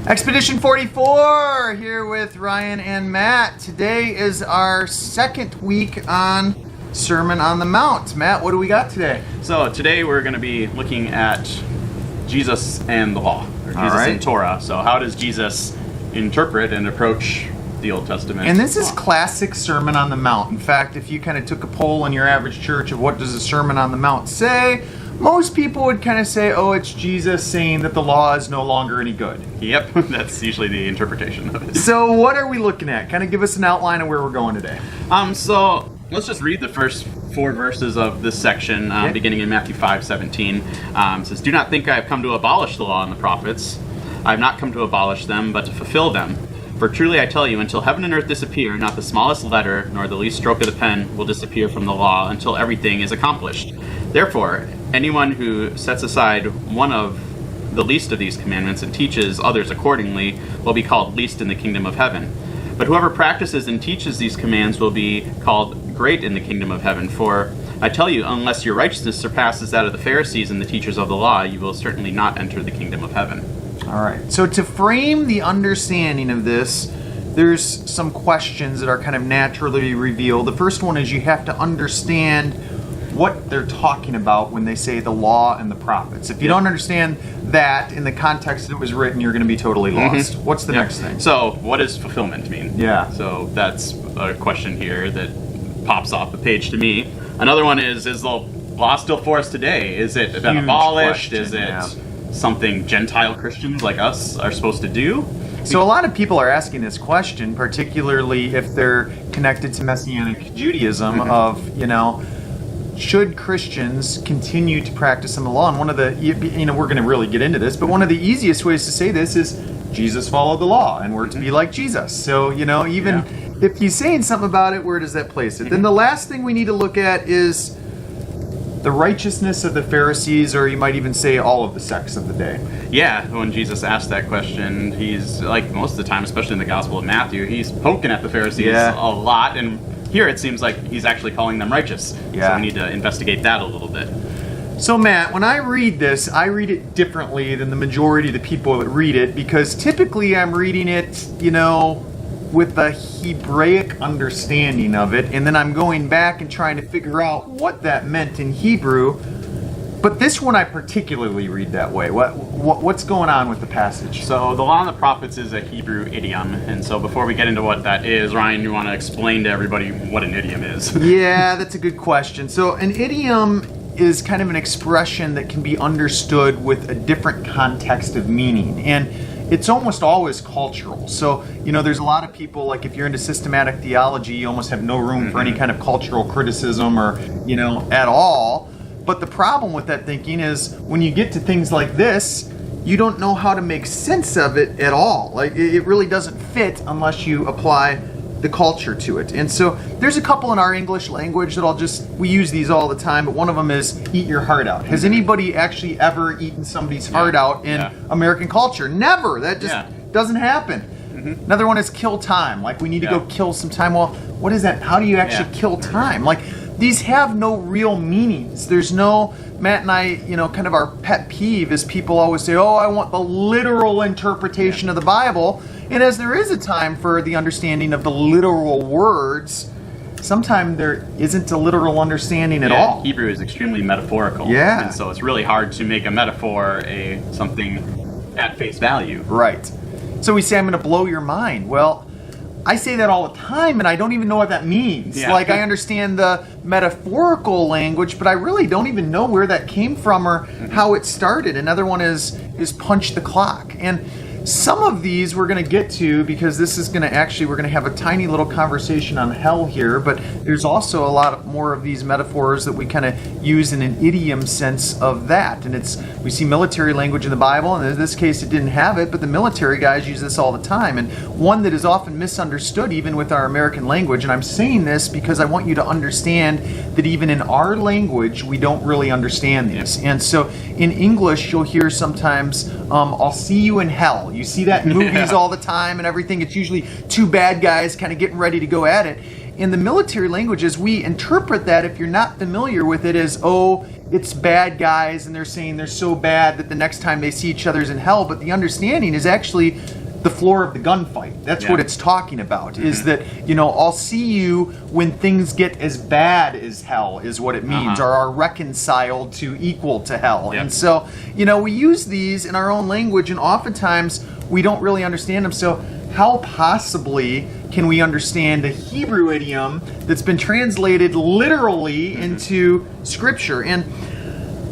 Expedition 44 here with Ryan and Matt. Today is our second week on Sermon on the Mount. Matt, what do we got today? So today we're going to be looking at Jesus and the law, or Jesus and Torah. So how does Jesus interpret and approach the Old Testament? And this is classic Sermon on the Mount. In fact, if you kind of took a poll in your average church of what does a Sermon on the Mount say, most people would kind of say, oh, it's Jesus saying that the law is no longer any good. Yep, that's usually the interpretation of it. So what are we looking at? Kind of give us an outline of where we're going today. So let's just read the first 4 verses of this section, beginning in Matthew 5:17. It says, "Do not think I have come to abolish the law and the prophets. I have not come to abolish them, but to fulfill them. For truly I tell you, until heaven and earth disappear, not the smallest letter, nor the least stroke of the pen will disappear from the law until everything is accomplished. Therefore, anyone who sets aside one of the least of these commandments and teaches others accordingly will be called least in the kingdom of heaven. But whoever practices and teaches these commands will be called great in the kingdom of heaven. For I tell you, unless your righteousness surpasses that of the Pharisees and the teachers of the law, you will certainly not enter the kingdom of heaven." All right. So to frame the understanding of this, there's some questions that are kind of naturally revealed. The first one is you have to understand what they're talking about when they say the law and the prophets. If you don't understand that in the context that it was written, you're going to be totally lost. What's the next thing? So what does fulfillment mean? Yeah. So that's a question here that pops off the page to me. Another one is the law still for us today? Is it been abolished? Is it something Gentile Christians like us are supposed to do? So a lot of people are asking this question, particularly if they're connected to Messianic Judaism of, should Christians continue to practice in the law? And one of the, we're going to really get into this, but one of the easiest ways to say this is Jesus followed the law and we're to be like Jesus. So, even if he's saying something about it, where does that place it? Then the last thing we need to look at is the righteousness of the Pharisees, or you might even say all of the sects of the day. Yeah, when Jesus asked that question, he's, like most of the time, especially in the Gospel of Matthew, he's poking at the Pharisees a lot, and here it seems like he's actually calling them righteous. So we need to investigate that a little bit. So Matt, when I read this, I read it differently than the majority of the people that read it, because typically I'm reading it, with a Hebraic understanding of it, and then I'm going back and trying to figure out what that meant in Hebrew. But this one I particularly read that way. What's going on with the passage? So the law and the prophets is a Hebrew idiom, and so before we get into what that is, Ryan, you want to explain to everybody what an idiom is? Yeah, that's a good question. So an idiom is kind of an expression that can be understood with a different context of meaning, and it's almost always cultural. So, there's a lot of people, like if you're into systematic theology, you almost have no room for any kind of cultural criticism or, at all. But the problem with that thinking is when you get to things like this, you don't know how to make sense of it at all. Like, it really doesn't fit unless you apply the culture to it. And so there's a couple in our English language that we use these all the time, but one of them is eat your heart out. Has anybody actually ever eaten somebody's heart out in American culture? Never. That just doesn't happen. Another one is kill time. Like, we need to go kill some time. Well, what is that? How do you actually kill time? Like, these have no real meanings. There's no, Matt and I, kind of our pet peeve is people always say, oh, I want the literal interpretation of the Bible. And as there is a time for the understanding of the literal words, sometimes there isn't a literal understanding at all. Hebrew is extremely metaphorical. Yeah. And so it's really hard to make a metaphor something at face value. Right. So we say, I'm going to blow your mind. Well, I say that all the time, and I don't even know what that means. Yeah. Like, I understand the metaphorical language, but I really don't even know where that came from or how it started. Another one is punch the clock. And some of these we're going to get to, because this is going to we're going to have a tiny little conversation on hell here, but there's also a lot more of these metaphors that we kind of use in an idiom sense of that. And we see military language in the Bible, and in this case it didn't have it, but the military guys use this all the time. And one that is often misunderstood even with our American language, and I'm saying this because I want you to understand that even in our language we don't really understand these. And so in English you'll hear sometimes, I'll see you in hell. You see that in movies all the time and everything. It's usually two bad guys kind of getting ready to go at it. In the military languages, we interpret that, if you're not familiar with it, as, oh, it's bad guys and they're saying they're so bad that the next time they see each other's in hell. But the understanding is actually the floor of the gunfight. That's what it's talking about, is that, I'll see you when things get as bad as hell is what it means, or are reconciled to equal to hell. And so, we use these in our own language, and oftentimes we don't really understand them. So how possibly can we understand a Hebrew idiom that's been translated literally into Scripture? And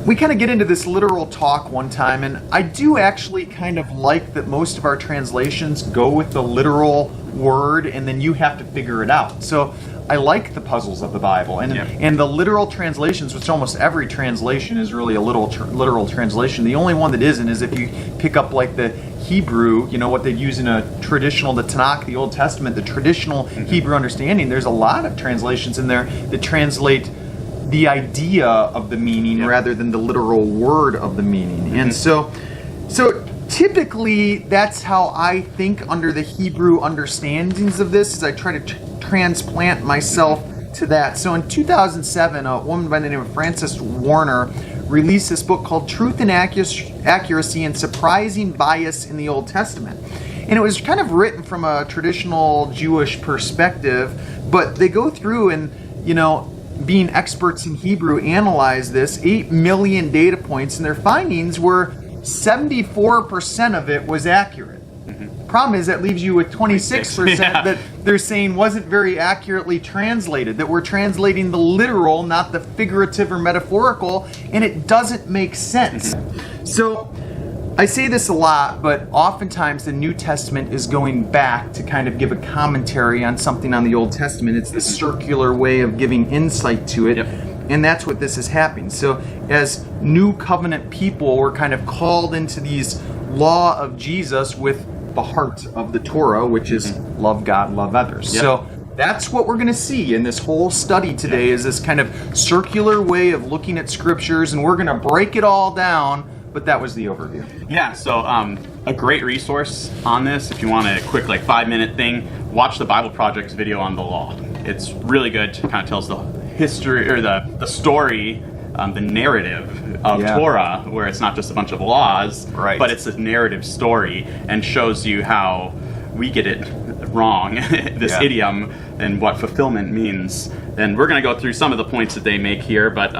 we kind of get into this literal talk one time, and I do actually kind of like that most of our translations go with the literal word, and then you have to figure it out. So I like the puzzles of the Bible, and the literal translations, which almost every translation is really a literal translation. The only one that isn't is if you pick up like the Hebrew, what they use in the Tanakh, the Old Testament, the traditional Hebrew understanding. There's a lot of translations in there that translate the idea of the meaning rather than the literal word of the meaning. And so typically that's how I think under the Hebrew understandings of this, is I try to transplant myself to that. So in 2007, a woman by the name of Frances Warner released this book called Truth and Accuracy and Surprising Bias in the Old Testament. And it was kind of written from a traditional Jewish perspective, but they go through and, being experts in Hebrew, analyze this 8 million data points, and their findings were 74% of it was accurate. Problem is that leaves you with 26% that they're saying wasn't very accurately translated, that we're translating the literal, not the figurative or metaphorical, and it doesn't make sense. So I say this a lot, but oftentimes the New Testament is going back to kind of give a commentary on something on the Old Testament. It's the circular way of giving insight to it. And that's what this is happening. So as new covenant people, we're kind of called into these law of Jesus with the heart of the Torah, which is love God, love others. So that's what we're going to see in this whole study today, is this kind of circular way of looking at scriptures, and we're going to break it all down. But that was the overview. Yeah, so a great resource on this, if you want a quick 5-minute thing, watch the Bible Project's video on the law. It's really good. It kind of tells the history, or the story, the narrative of Torah, where it's not just a bunch of laws, but it's a narrative story, and shows you how we get it wrong, this idiom, and what fulfillment means. And we're going to go through some of the points that they make here, but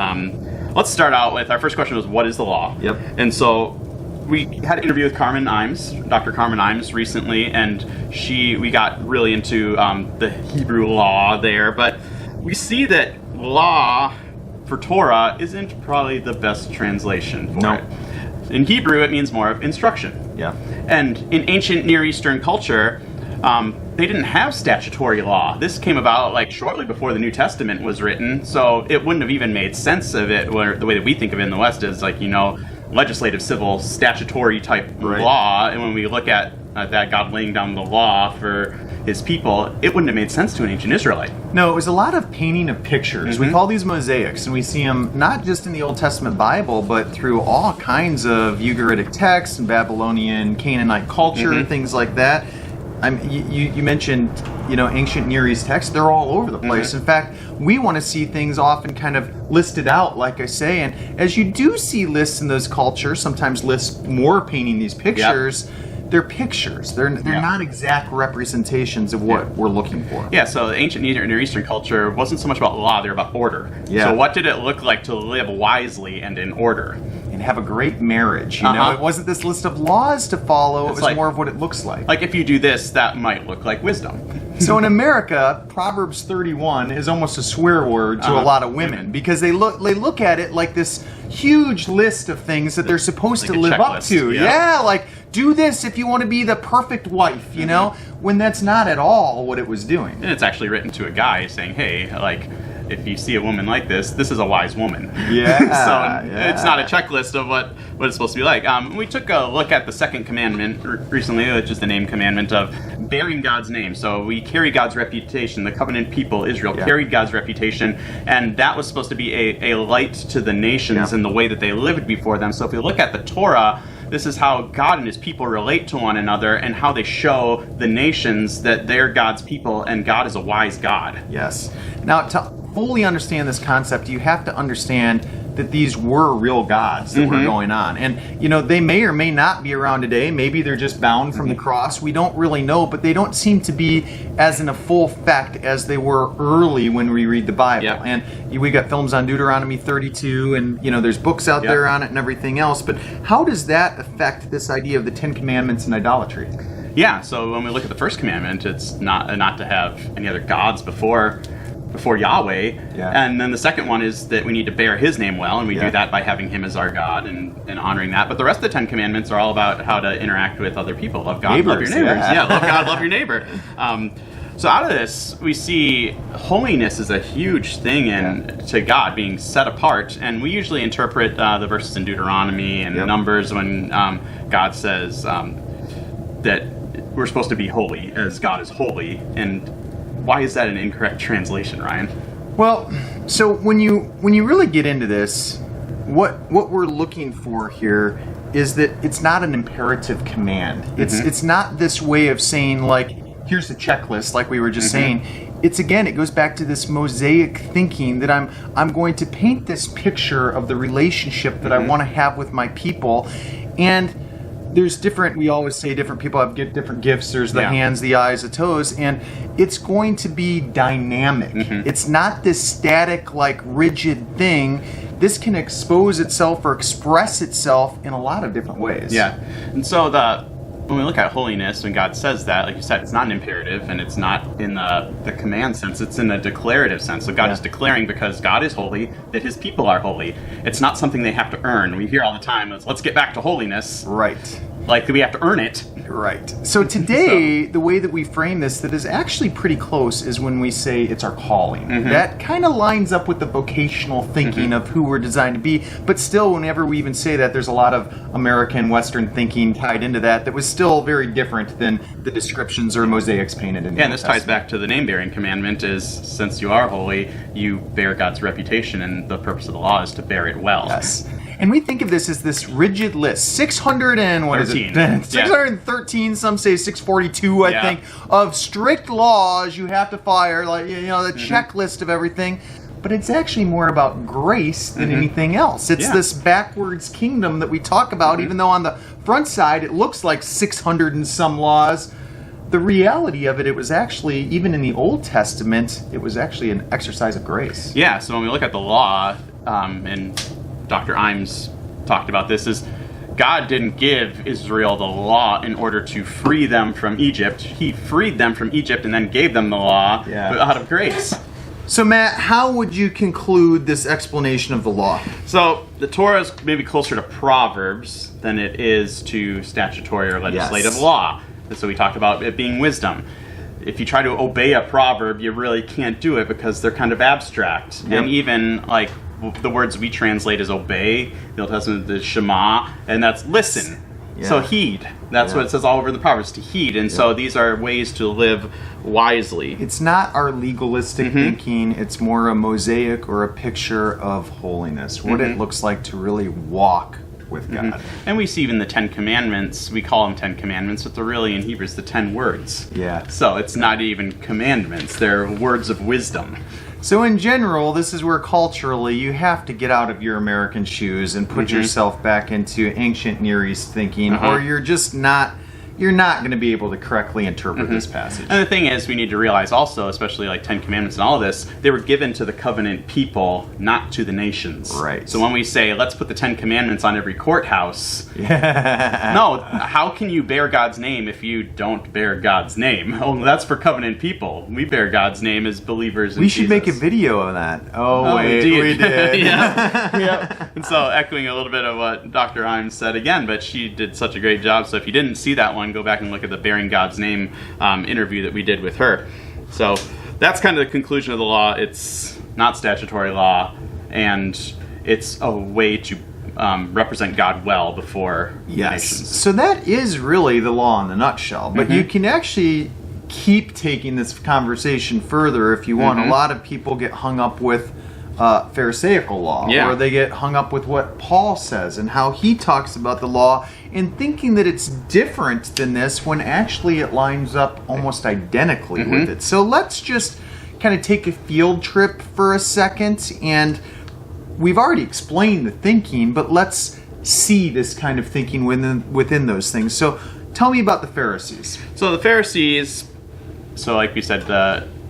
let's start out with, our first question was, what is the law? And so we had an interview with Dr. Carmen Imes recently, and we got really into the Hebrew law there, but we see that law for Torah isn't probably the best translation for it. In Hebrew, it means more of instruction. And in ancient Near Eastern culture, they didn't have statutory law. This came about shortly before the New Testament was written, so it wouldn't have even made sense of it, where the way that we think of it in the West is legislative, civil, statutory type law. And when we look at that God laying down the law for his people, it wouldn't have made sense to an ancient Israelite. No, it was a lot of painting of pictures. We call these mosaics, and we see them not just in the Old Testament Bible, but through all kinds of Ugaritic texts and Babylonian, Canaanite culture, and things like that. You mentioned, ancient Near East texts. They're all over the place. In fact, we want to see things often kind of listed out, like I say. And as you do see lists in those cultures, sometimes lists more painting these pictures. They're pictures. They're not exact representations of what we're looking for. So the ancient Near Eastern culture wasn't so much about law, they were about order. So what did it look like to live wisely and in order? And have a great marriage, It wasn't this list of laws to follow, it was more of what it looks like. Like if you do this, that might look like wisdom. So in America, Proverbs 31 is almost a swear word to a lot of women, because they look at it like this huge list of things that they're supposed to live up to. Do this if you want to be the perfect wife, when that's not at all what it was doing. And it's actually written to a guy saying, hey, if you see a woman like this is a wise woman. It's not a checklist of what it's supposed to be like. We took a look at the second commandment recently, which is the name commandment of bearing God's name. So we carry God's reputation. The covenant people, Israel, carried God's reputation, and that was supposed to be a light to the nations in the way that they lived before them. So if we look at the Torah, this is how God and his people relate to one another, and how they show the nations that they're God's people and God is a wise God. Yes. Now, to fully understand this concept, you have to understand that these were real gods that were going on. And, they may or may not be around today. Maybe they're just bound from the cross. We don't really know, but they don't seem to be as in a full effect as they were early when we read the Bible. Yep. And we got films on Deuteronomy 32, and, there's books out there on it and everything else. But how does that affect this idea of the Ten Commandments and idolatry? Yeah, so when we look at the first commandment, it's not to have any other gods before Yahweh. Yeah. And then the second one is that we need to bear his name well, and we do that by having him as our God and honoring that. But the rest of the Ten Commandments are all about how to interact with other people. Love God, love your neighbors. Yeah, love God, love your neighbor. So out of this, we see holiness is a huge thing to God, being set apart. And we usually interpret the verses in Deuteronomy and Numbers when God says that we're supposed to be holy as God is holy. And why is that an incorrect translation, Ryan? Well, so when you really get into this, what we're looking for here is that it's not an imperative command. It's not this way of saying, like, here's the checklist, like we were just saying. It goes back to this Mosaic thinking that I'm going to paint this picture of the relationship that I want to have with my people. And there's we always say different people have different gifts. There's the hands, the eyes, the toes, and it's going to be dynamic. It's not this static, like rigid thing. This can expose itself or express itself in a lot of different ways. Yeah. And so when we look at holiness, when God says that, like you said, it's not an imperative, and it's not in the command sense, it's in a declarative sense. So God is declaring, because God is holy, that his people are holy. It's not something they have to earn. We hear all the time, let's get back to holiness. Right. Like we have to earn it. Right. So today, the way that we frame this that is actually pretty close is when we say it's our calling. That kind of lines up with the vocational thinking of who we're designed to be. But still, whenever we even say that, there's a lot of American Western thinking tied into that was still very different than the descriptions or mosaics painted in the and this ties back to the name-bearing commandment is, since you are holy, you bear God's reputation, and the purpose of the law is to bear it well. Yes. And we think of this as this rigid list, 613, some say 642, I think, of strict laws you have to fire, like, the checklist of everything. But it's actually more about grace than anything else. It's this backwards kingdom that we talk about, even though on the front side it looks like 600 and some laws. The reality of it was actually, even in the Old Testament, it was actually an exercise of grace. Yeah, so when we look at the law, and Dr. Imes talked about this, is God didn't give Israel the law in order to free them from Egypt. He freed them from Egypt and then gave them the law out of grace. So Matt, how would you conclude this explanation of the law? So the Torah is maybe closer to Proverbs than it is to statutory or legislative law. And so we talked about it being wisdom. If you try to obey a proverb, you really can't do it because they're kind of abstract. And even like the words we translate as obey, the Old Testament is Shema, and that's listen. So heed. That's what it says all over the Proverbs, to heed. And so these are ways to live wisely. It's not our legalistic thinking. It's more a mosaic or a picture of holiness, what it looks like to really walk with God. And we see even the Ten Commandments, we call them Ten Commandments, but they're really in Hebrew, it's the 10 words. Yeah. So it's not even commandments, they're words of wisdom. So in general, this is where culturally you have to get out of your American shoes and put yourself back into ancient Near East thinking, or you're just not going to be able to correctly interpret this passage. And the thing is, we need to realize also, especially like Ten Commandments and all of this, they were given to the covenant people, not to the nations. Right. So when we say, let's put the Ten Commandments on every courthouse, no, how can you bear God's name if you don't bear God's name? Oh, that's for covenant people. We bear God's name as believers in We should Jesus. make a video of that. Oh wait, we did. Yeah. And so echoing a little bit of what Dr. Imes said again, but she did such a great job. So if you didn't see that one, go back and look at the Bearing God's Name interview that we did with her. So that's kind of the conclusion of the law. It's not statutory law, and it's a way to represent God well before nations. So that is really the law in a nutshell. But you can actually keep taking this conversation further if you want. A lot of people get hung up with Pharisaical law, or they get hung up with what Paul says and how he talks about the law, and thinking that it's different than this when actually it lines up almost identically with it. So let's just kind of take a field trip for a second and we've already explained the thinking, but let's see this kind of thinking within those things. So tell me about the Pharisees. So the Pharisees, like we said,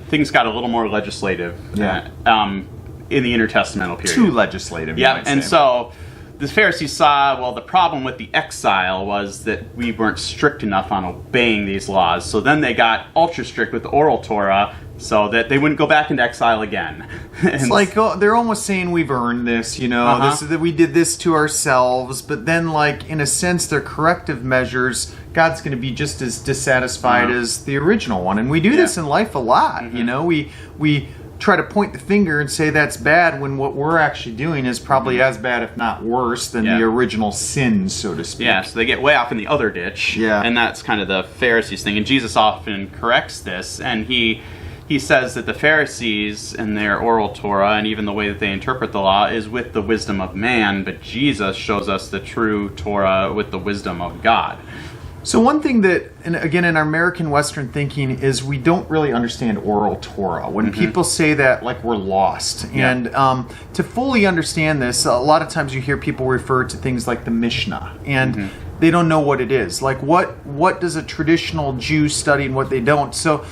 things got a little more legislative in the intertestamental period. Too legislative. Yeah, and so the Pharisees saw, well, the problem with the exile was that we weren't strict enough on obeying these laws. So then they got ultra strict with the oral Torah so that they wouldn't go back into exile again. It's like they're almost saying we've earned this, this is that we did this to ourselves, but then like in a sense they're corrective measures. God's going to be just as dissatisfied as the original one. And we do this in life a lot. We try to point the finger and say that's bad when what we're actually doing is probably as bad, if not worse, than the original sin, so to speak. Yeah, so they get way off in the other ditch. Yeah. And that's kind of the Pharisees thing. And Jesus often corrects this, and he says that the Pharisees and their oral Torah and even the way that they interpret the law is with the wisdom of man, but Jesus shows us the true Torah with the wisdom of God. So one thing that, and again, in our American Western thinking, is we don't really understand oral Torah. When people say that, like, we're lost. Yeah. And to fully understand this, a lot of times you hear people refer to things like the Mishna, and they don't know what it is. Like, what does a traditional Jew study and what they don't? So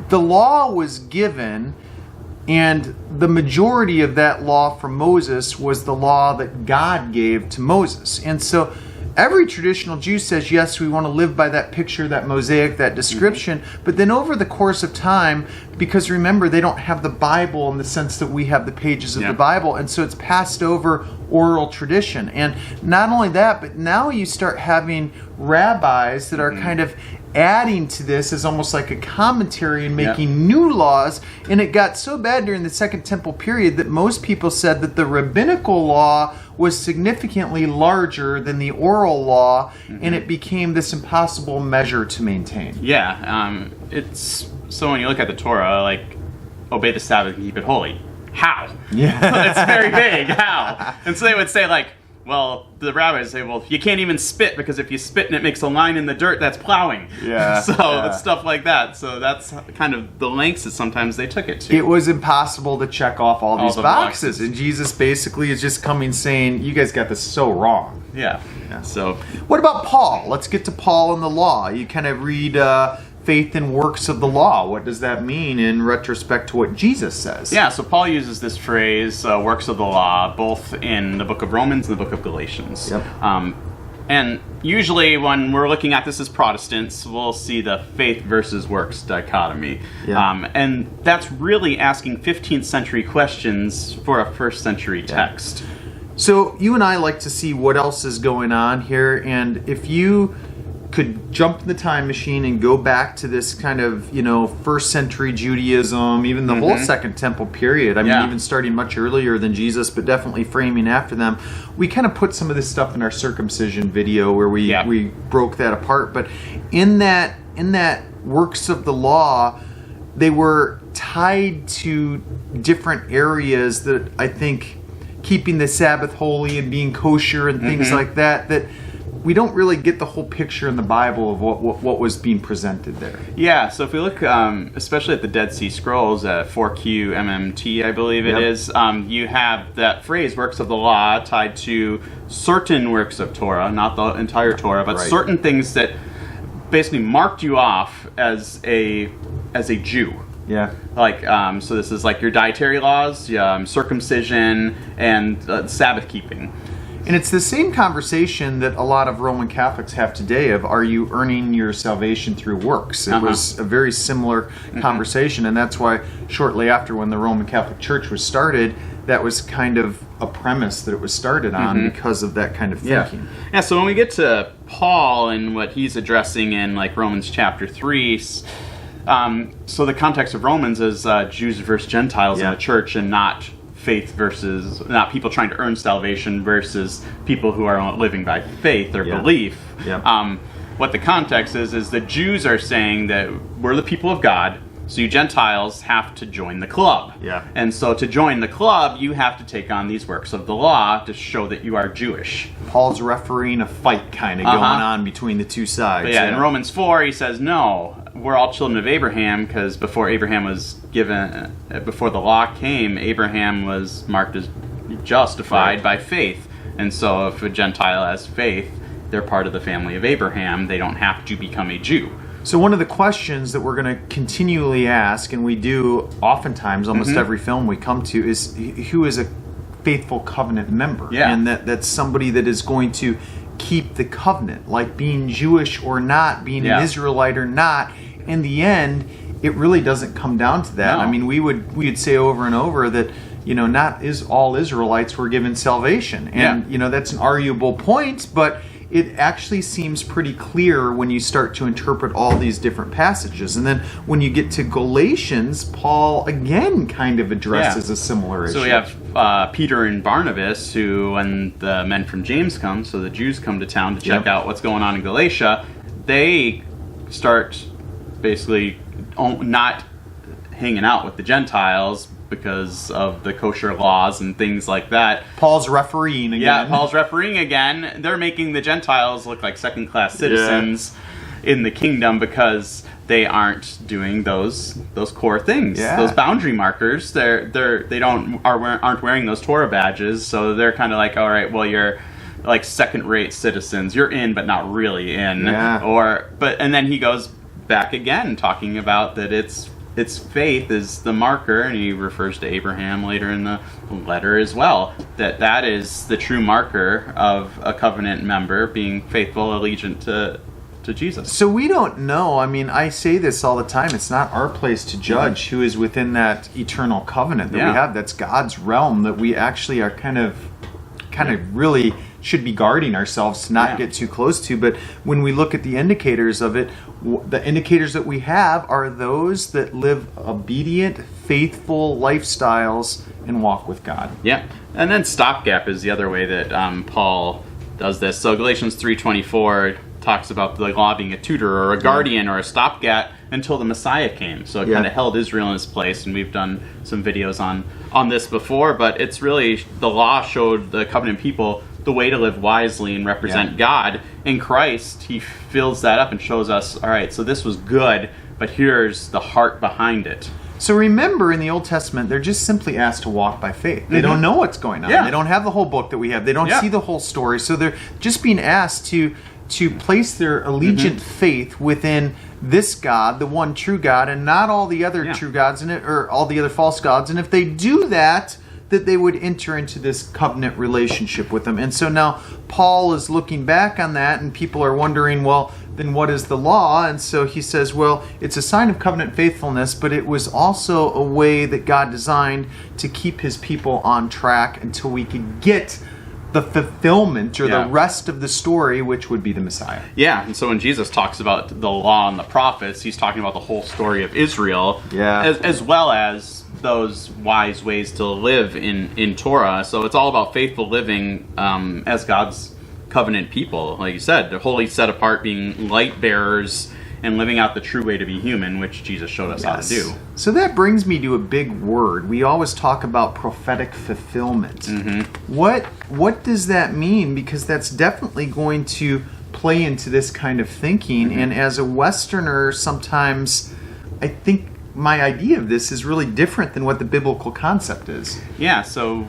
the law was given, and the majority of that law from Moses was the law that God gave to Moses. And so every traditional Jew says, yes, we want to live by that picture, that mosaic, that description. But then over the course of time, because remember, they don't have the Bible in the sense that we have the pages of the Bible, and so it's passed over oral tradition. And not only that, but now you start having rabbis that are kind of adding to this as almost like a commentary and making new laws. And it got so bad during the Second Temple period that most people said that the rabbinical law was significantly larger than the oral law, and it became this impossible measure to maintain. It's so when you look at the Torah, like, obey the Sabbath and keep it holy. How? Yeah. It's very vague. How? And so they would say, like, well, the rabbis say, well, you can't even spit, because if you spit and it makes a line in the dirt, that's plowing. It's stuff like that. So that's kind of the lengths that sometimes they took it to. It was impossible to check off all these boxes. And Jesus basically is just coming saying, you guys got this so wrong. Yeah. So what about Paul? Let's get to Paul and the law. You kind of read faith and works of the law. What does that mean in retrospect to what Jesus says? Yeah, so Paul uses this phrase, works of the law, both in the book of Romans and the book of Galatians. And usually when we're looking at this as Protestants, we'll see the faith versus works dichotomy. And that's really asking 15th century questions for a first century text. So you and I like to see what else is going on here, and if you could jump in the time machine and go back to this kind of, first century Judaism, even the whole Second Temple period. I mean, even starting much earlier than Jesus, but definitely framing after them. We kind of put some of this stuff in our circumcision video where we broke that apart. But in that works of the law, they were tied to different areas that I think keeping the Sabbath holy and being kosher and things like that we don't really get the whole picture in the Bible of what was being presented there. Yeah, so if we look especially at the Dead Sea Scrolls, 4Q MMT, I believe it is, you have that phrase, works of the law, tied to certain works of Torah, not the entire Torah, but certain things that basically marked you off as a Jew. Like, so this is like your dietary laws, circumcision, and Sabbath keeping. And it's the same conversation that a lot of Roman Catholics have today of, are you earning your salvation through works? It was a very similar conversation, and that's why shortly after, when the Roman Catholic Church was started, that was kind of a premise that it was started on because of that kind of thinking. Yeah, so when we get to Paul and what he's addressing in like Romans chapter 3, so the context of Romans is Jews versus Gentiles in the church, and not faith versus, not people trying to earn salvation versus people who are living by faith or belief. What the context is the Jews are saying that we're the people of God, so you Gentiles have to join the club. And so to join the club, you have to take on these works of the law to show that you are Jewish. Paul's refereeing a fight kind of going on between the two sides. But in Romans 4, he says, no, we're all children of Abraham, because before Abraham was given, before the law came, Abraham was marked as justified by faith. And so if a Gentile has faith, they're part of the family of Abraham. They don't have to become a Jew. So one of the questions that we're going to continually ask, and we do oftentimes, almost every film we come to, is who is a faithful covenant member? Yeah. And that's somebody that is going to keep the covenant, like being Jewish or not, being an Israelite or not. In the end, it really doesn't come down to that. No. I mean, we would say over and over that, not all Israelites were given salvation. And, that's an arguable point, but it actually seems pretty clear when you start to interpret all these different passages. And then when you get to Galatians, Paul again kind of addresses a similar issue. So we have Peter and Barnabas, who, when the men from James come, so the Jews come to town to check out what's going on in Galatia, they start basically not hanging out with the Gentiles because of the kosher laws and things like that. Paul's refereeing again. Yeah, Paul's refereeing again. They're making the Gentiles look like second-class citizens in the kingdom because they aren't doing those core things, those boundary markers. They aren't wearing those Torah badges, so they're kind of like, all right, well, you're like second-rate citizens. You're in, but not really in. Yeah. And then he goes back again, talking about that it's faith is the marker, and he refers to Abraham later in the letter as well, that is the true marker of a covenant member being faithful, allegiant to Jesus. So we don't know. I mean, I say this all the time. It's not our place to judge who is within that eternal covenant that we have. That's God's realm that we actually are kind of really should be guarding ourselves to not get too close to. But when we look at the indicators of it, the indicators that we have are those that live obedient, faithful lifestyles and walk with God. Yeah. And then stopgap is the other way that Paul does this. So Galatians 3:24 talks about the law being a tutor or a guardian or a stopgap until the Messiah came. So it kind of held Israel in its place, and we've done some videos on this before, but it's really, the law showed the covenant people the way to live wisely and represent God. In Christ, he fills that up and shows us, all right, so this was good, but here's the heart behind it. So remember, in the Old Testament, they're just simply asked to walk by faith. They don't know what's going on. They don't have the whole book that we have. They don't see the whole story. So they're just being asked to place their allegiant faith within this God, the one true God, and not all the other true gods in it, or all the other false gods. And if they do that they would enter into this covenant relationship with them. And so now Paul is looking back on that, and people are wondering, well, then what is the law? And so he says, well, it's a sign of covenant faithfulness, but it was also a way that God designed to keep his people on track until we could get the fulfillment or the rest of the story, which would be the Messiah. Yeah, and so when Jesus talks about the law and the prophets, he's talking about the whole story of Israel, as well as those wise ways to live in Torah. So it's all about faithful living as God's covenant people. Like you said, they're wholly set apart, being light bearers and living out the true way to be human, which Jesus showed us how to do. So that brings me to a big word. We always talk about prophetic fulfillment. What does that mean? Because that's definitely going to play into this kind of thinking. And as a Westerner, sometimes I think my idea of this is really different than what the biblical concept is. Yeah, so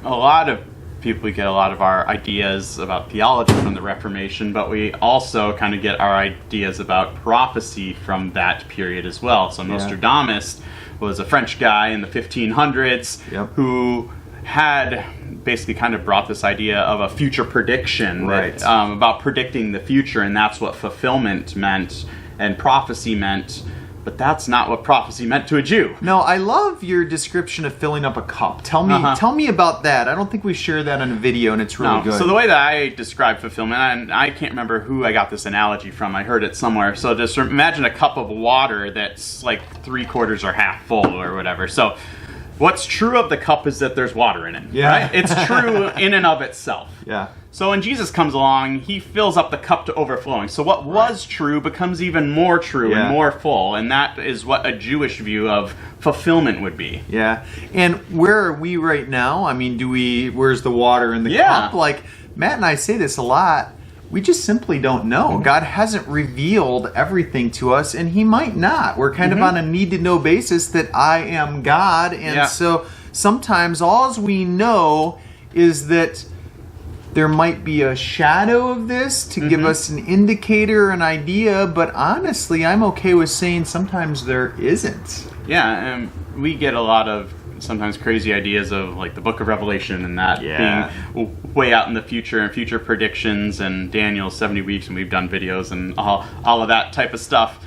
a lot of people, we get a lot of our ideas about theology from the Reformation, but we also kind of get our ideas about prophecy from that period as well. So Nostradamus was a French guy in the 1500s who had basically kind of brought this idea of a future prediction, about predicting the future, and that's what fulfillment meant and prophecy meant. But that's not what prophecy meant to a Jew. No, I love your description of filling up a cup. Tell me about that. I don't think we shared that in a video, and it's really good. So the way that I describe fulfillment, and I can't remember who I got this analogy from. I heard it somewhere. So just imagine a cup of water that's like 3/4 or half full or whatever. So what's true of the cup is that there's water in it. Right? It's true in and of itself. So when Jesus comes along, he fills up the cup to overflowing. So what was true becomes even more true and more full. And that is what a Jewish view of fulfillment would be. And where are we right now? I mean, where's the water in the cup? Like, Matt and I say this a lot. We just simply don't know. God hasn't revealed everything to us, and he might not. We're kind of on a need-to-know basis that I am God. And so sometimes all we know is that there might be a shadow of this to give us an indicator, an idea, but honestly, I'm okay with saying sometimes there isn't. Yeah, and we get a lot of sometimes crazy ideas of like the Book of Revelation and that being way out in the future and future predictions and Daniel's 70 weeks, and we've done videos and all of that type of stuff.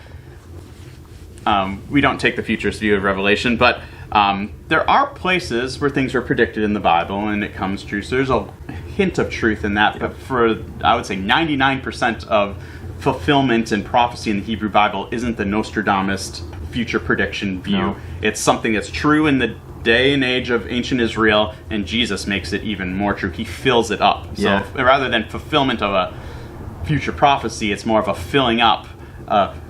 We don't take the futurist view of Revelation, but there are places where things are predicted in the Bible and it comes true. So there's a hint of truth in that, but for, I would say, 99% of fulfillment and prophecy in the Hebrew Bible isn't the Nostradamus future prediction view. No. It's something that's true in the day and age of ancient Israel, and Jesus makes it even more true. He fills it up. So rather than fulfillment of a future prophecy, it's more of a filling up of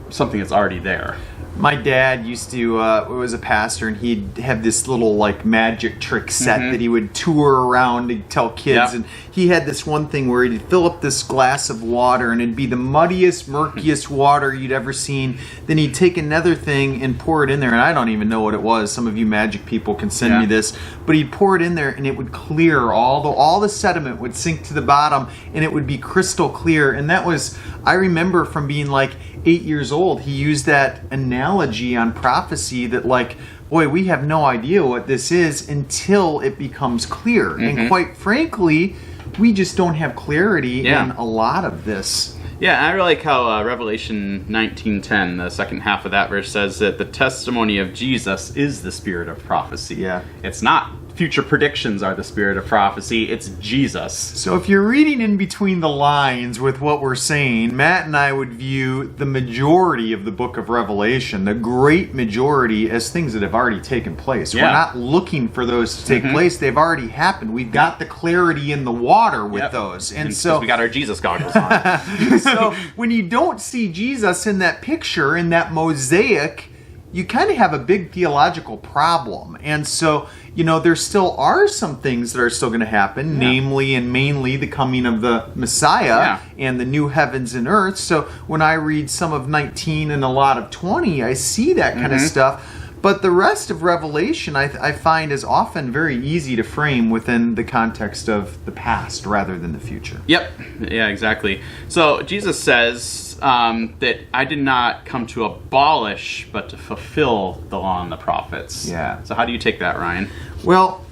something that's already there. My dad used to, was a pastor, and he'd have this little like magic trick set that he would tour around to tell kids. And he had this one thing where he'd fill up this glass of water, and it'd be the muddiest, murkiest water you'd ever seen. Then he'd take another thing and pour it in there, and I don't even know what it was. Some of you magic people can send me this. But he'd pour it in there, and it would clear. All the sediment would sink to the bottom, and it would be crystal clear. And that was, I remember from being like 8 years old, he used that analogy on prophecy that like, boy, we have no idea what this is until it becomes clear. And quite frankly, we just don't have clarity in a lot of this. Yeah, I really like how Revelation 19:10, the second half of that verse, says that the testimony of Jesus is the spirit of prophecy. Yeah. It's not future predictions are the spirit of prophecy, it's Jesus. So if you're reading in between the lines with what we're saying, Matt and I would view the majority of the book of Revelation, the great majority, as things that have already taken place. We're not looking for those to take place. They've already happened. We've got the clarity in the water with those. And so we got our Jesus goggles on. So when you don't see Jesus in that picture, in that mosaic, you kind of have a big theological problem. And so, you know, there still are some things that are still going to happen, namely and mainly the coming of the Messiah and the new heavens and earth. So when I read some of 19 and a lot of 20, I see that kind of stuff. But the rest of Revelation, I find, is often very easy to frame within the context of the past rather than the future. Yep. Yeah, exactly. So Jesus says that I did not come to abolish, but to fulfill the law and the prophets. Yeah. So how do you take that, Ryan? Well,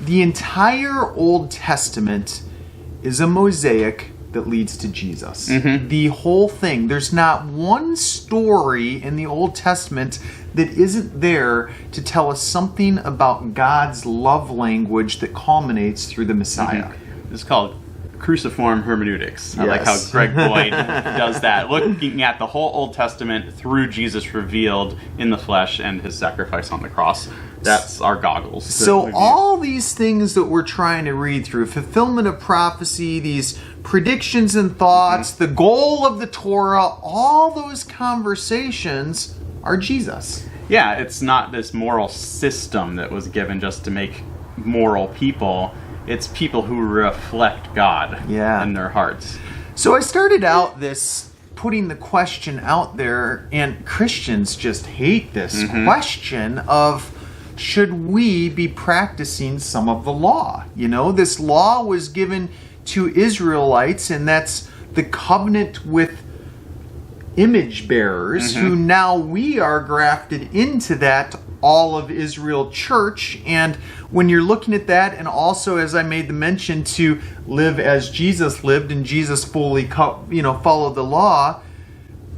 the entire Old Testament is a mosaic that leads to Jesus. The whole thing. There's not one story in the Old Testament that isn't there to tell us something about God's love language that culminates through the Messiah. This is called cruciform hermeneutics. I like how Greg Boyd does that, looking at the whole Old Testament through Jesus revealed in the flesh and his sacrifice on the cross. That's our goggles. So all these things that we're trying to read through, fulfillment of prophecy, these predictions and thoughts, the goal of the Torah, all those conversations are Jesus. Yeah, it's not this moral system that was given just to make moral people. It's people who reflect God in their hearts. So I started out this putting the question out there, and Christians just hate this question of, should we be practicing some of the law? You know, this law was given to Israelites, and that's the covenant with image bearers who now we are grafted into that all of Israel church. And when you're looking at that, and also as I made the mention to live as Jesus lived and Jesus fully followed the law,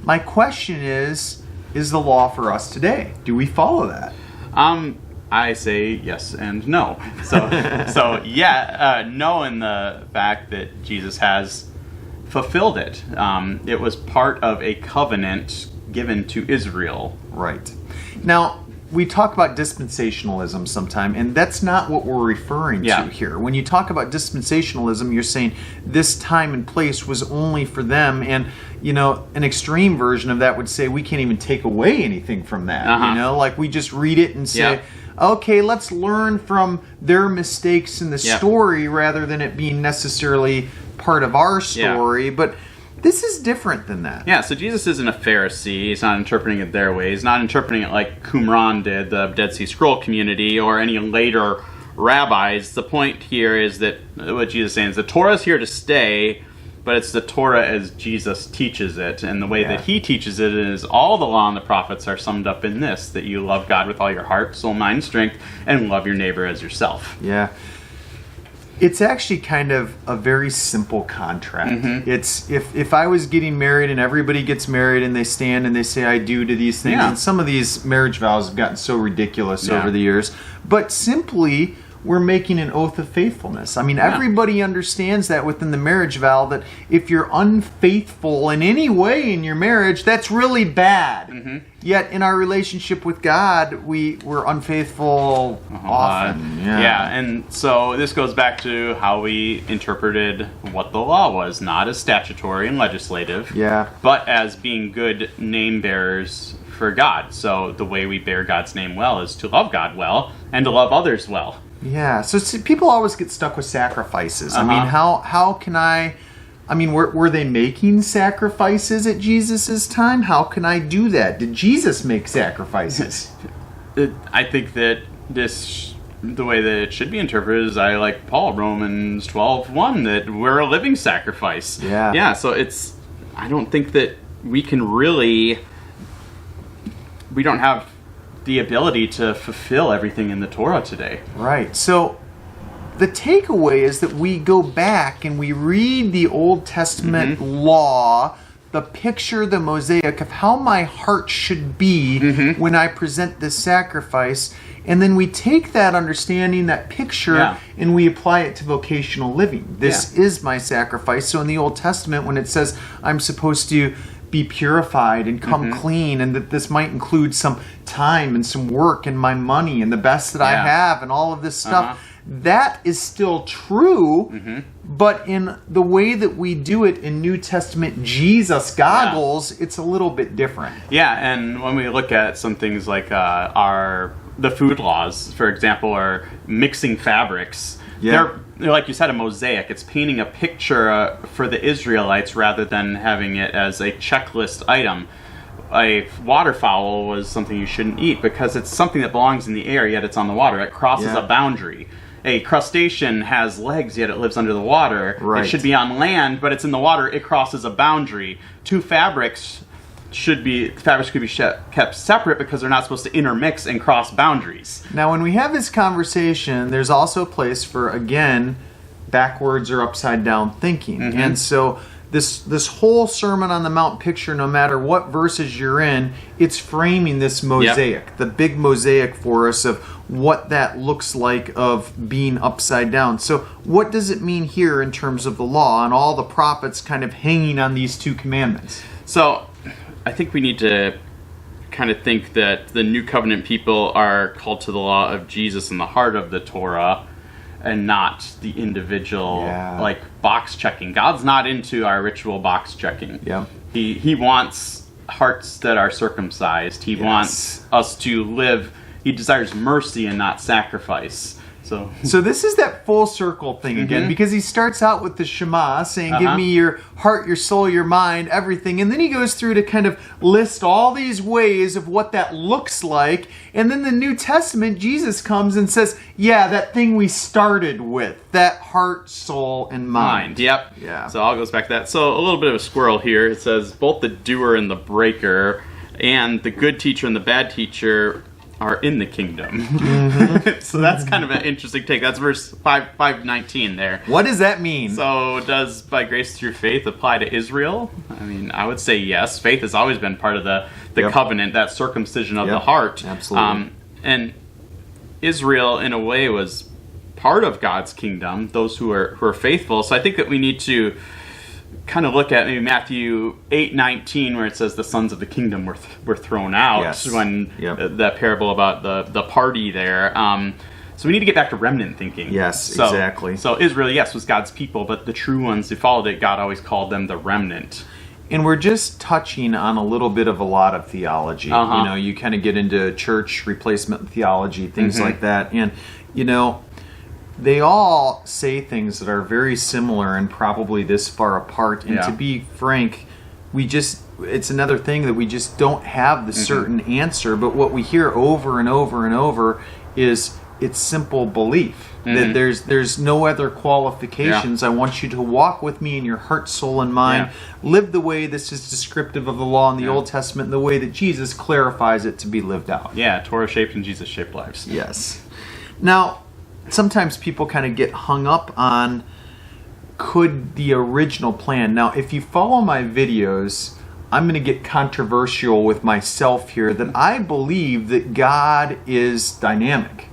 my question is the law for us today? Do we follow that? I say yes and no. So no in the fact that Jesus has fulfilled it. It was part of a covenant given to Israel. Right. Now, we talk about dispensationalism sometime, and that's not what we're referring to here. When you talk about dispensationalism, you're saying this time and place was only for them, and you know, an extreme version of that would say we can't even take away anything from that. You know, like we just read it and say, okay, let's learn from their mistakes in the story rather than it being necessarily part of our story. But this is different than that. Yeah, so Jesus isn't a Pharisee. He's not interpreting it their way. He's not interpreting it like Qumran did, the Dead Sea Scroll community, or any later rabbis, the point here is that what Jesus is saying is the Torah is here to stay, but it's the Torah as Jesus teaches it. And the way that he teaches it is all the law and the prophets are summed up in this, that you love God with all your heart, soul, mind, strength, and love your neighbor as yourself. Yeah. It's actually kind of a very simple contract. It's if I was getting married and everybody gets married and they stand and they say I do to these things, and some of these marriage vows have gotten so ridiculous over the years, but simply we're making an oath of faithfulness. I mean, everybody understands that within the marriage vow, that if you're unfaithful in any way in your marriage, that's really bad. Yet in our relationship with God, we're unfaithful often. And so this goes back to how we interpreted what the law was, not as statutory and legislative, but as being good name bearers for God. So the way we bear God's name well is to love God well and to love others well. Yeah, so people always get stuck with sacrifices. I mean, how can were they making sacrifices at Jesus' time? How can I do that? Did Jesus make sacrifices? I think that the way that it should be interpreted is I like Paul, Romans 12:1, that we're a living sacrifice. Yeah, so I don't think that we don't have the ability to fulfill everything in the Torah today. Right. So the takeaway is that we go back and we read the Old Testament law, the picture, the mosaic of how my heart should be when I present this sacrifice, and then we take that understanding, that picture, and we apply it to vocational living. This is my sacrifice. So in the Old Testament, when it says I'm supposed to be purified and come clean, and that this might include some time and some work and my money and the best that I have and all of this stuff, that is still true, but in the way that we do it in New Testament Jesus goggles, it's a little bit different. Yeah, and when we look at some things like the food laws, for example, or mixing fabrics, they're like you said, a mosaic. It's painting a picture for the Israelites rather than having it as a checklist item. A waterfowl was something you shouldn't eat because it's something that belongs in the air, yet it's on the water. It crosses a boundary. A crustacean has legs, yet it lives under the water. Right. It should be on land, but it's in the water. It crosses a boundary. Two fabrics could be kept separate because they're not supposed to intermix and cross boundaries. Now, when we have this conversation, there's also a place for, again, backwards or upside down thinking. And so this whole Sermon on the Mount picture, no matter what verses you're in, it's framing this mosaic, the big mosaic for us of what that looks like of being upside down. So what does it mean here in terms of the law and all the prophets kind of hanging on these two commandments? So I think we need to kind of think that the New Covenant people are called to the law of Jesus in the heart of the Torah and not the individual like box checking. God's not into our ritual box checking. He wants hearts that are circumcised. He wants us to live. He desires mercy and not sacrifice. So this is that full circle thing again, because he starts out with the Shema, saying, give me your heart, your soul, your mind, everything. And then he goes through to kind of list all these ways of what that looks like. And then the New Testament, Jesus comes and says, that thing we started with, that heart, soul, and mind. Yep. Yeah. So it all goes back to that. So a little bit of a squirrel here. It says, both the doer and the breaker, and the good teacher and the bad teacher are in the kingdom. So that's kind of an interesting take. That's verse 5:19 there. What does that mean? So does by grace through faith apply to Israel? I mean, I would say yes. Faith has always been part of the covenant, that circumcision of the heart. Absolutely. And Israel, in a way, was part of God's kingdom, those who are faithful. So I think that we need to kind of look at maybe Matthew 8:19, where it says the sons of the kingdom were thrown out, when that parable about the party there. So we need to get back to remnant thinking. Exactly. So Israel, was God's people, but the true ones who followed it, God always called them the remnant. And we're just touching on a little bit of a lot of theology. You kind of get into church replacement theology, things like that. And, they all say things that are very similar and probably this far apart. And to be frank, it's another thing that we just don't have the certain answer. But what we hear over and over and over is it's simple belief. That there's no other qualifications. I want you to walk with me in your heart, soul, and mind. Live the way this is descriptive of the law in the Old Testament, the way that Jesus clarifies it to be lived out. Yeah, Torah-shaped and Jesus-shaped lives. Yes. Now, sometimes people kind of get hung up on could the original plan. Now, if you follow my videos, I'm going to get controversial with myself here, that I believe that God is dynamic.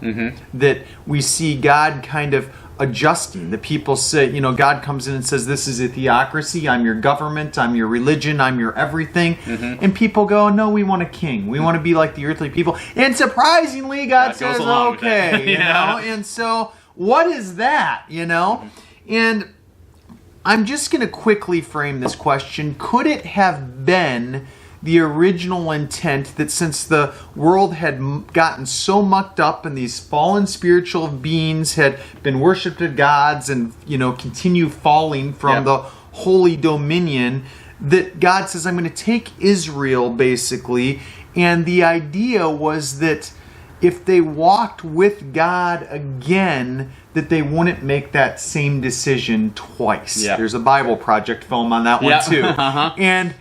That we see God kind of adjusting. The people say, you know, God comes in and says, this is a theocracy, I'm your government, I'm your religion, I'm your everything. And people go, no, we want a king. We want to be like the earthly people. And surprisingly, God says, okay, you know. And so, what is that, you know? And I'm just going to quickly frame this question. Could it have been the original intent that since the world had gotten so mucked up and these fallen spiritual beings had been worshipped as gods and, you know, continue falling from the holy dominion, that God says, I'm going to take Israel, basically, and the idea was that if they walked with God again, that they wouldn't make that same decision twice. There's a Bible Project film on that one too. And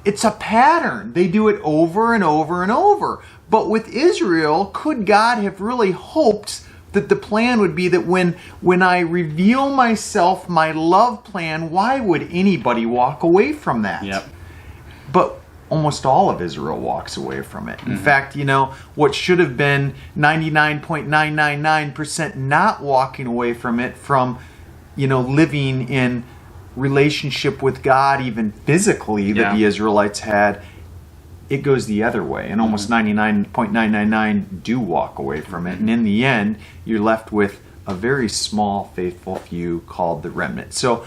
it's a pattern. They do it over and over and over. But with Israel, could God have really hoped that the plan would be that when I reveal myself, my love plan, why would anybody walk away from that? But almost all of Israel walks away from it. In fact, you know, what should have been 99.999% not walking away from it, from, you know, living in relationship with God, even physically, that the Israelites had, it goes the other way. And almost 99.999 do walk away from it. And in the end, you're left with a very small, faithful few called the remnant. So,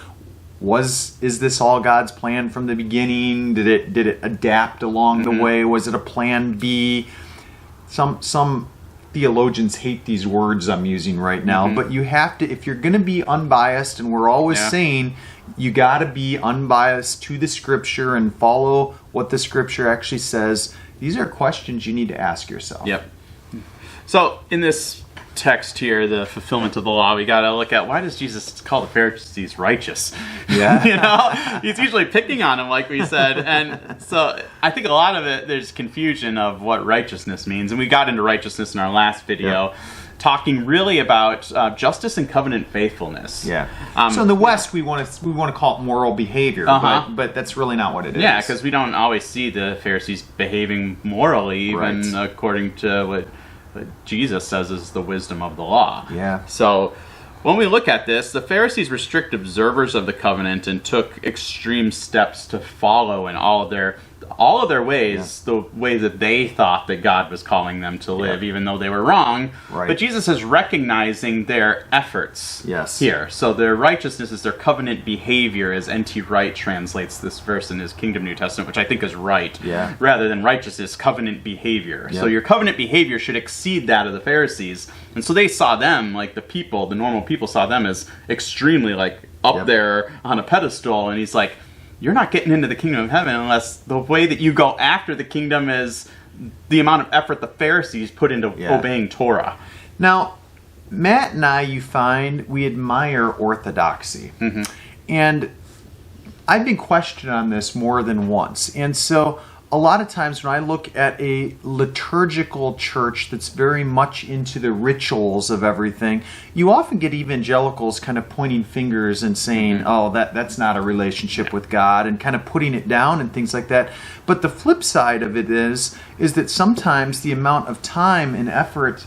is this all God's plan from the beginning? Did it adapt along the way? Was it a plan B? Some theologians hate these words I'm using right now, but you have to, if you're going to be unbiased, and we're always saying you got to be unbiased to the Scripture and follow what the Scripture actually says. These are questions you need to ask yourself. So in this text here, the fulfillment of the law, we got to look at, why does Jesus call the Pharisees righteous? You know, he's usually picking on them, like we said. And so I think a lot of it, there's confusion of what righteousness means. And we got into righteousness in our last video, talking really about justice and covenant faithfulness. So in the West, we want to call it moral behavior, but that's really not what it is. Because we don't always see the Pharisees behaving morally, even according to what Jesus says is the wisdom of the law. So when we look at this, the Pharisees were strict observers of the covenant and took extreme steps to follow in all of their ways, the way that they thought that God was calling them to live, even though they were wrong. But Jesus is recognizing their efforts here. So their righteousness is their covenant behavior, as N.T. Wright translates this verse in his Kingdom New Testament, which I think is right, rather than righteousness, covenant behavior. So your covenant behavior should exceed that of the Pharisees. And so they saw them, like the normal people saw them as extremely like up there on a pedestal. And he's like, you're not getting into the kingdom of heaven unless the way that you go after the kingdom is the amount of effort the Pharisees put into obeying Torah. Now, Matt and I, you find, we admire orthodoxy. And I've been questioned on this more than once. And so a lot of times when I look at a liturgical church that's very much into the rituals of everything, you often get evangelicals kind of pointing fingers and saying, oh, that's not a relationship with God, and kind of putting it down and things like that. But the flip side of it is that sometimes the amount of time and effort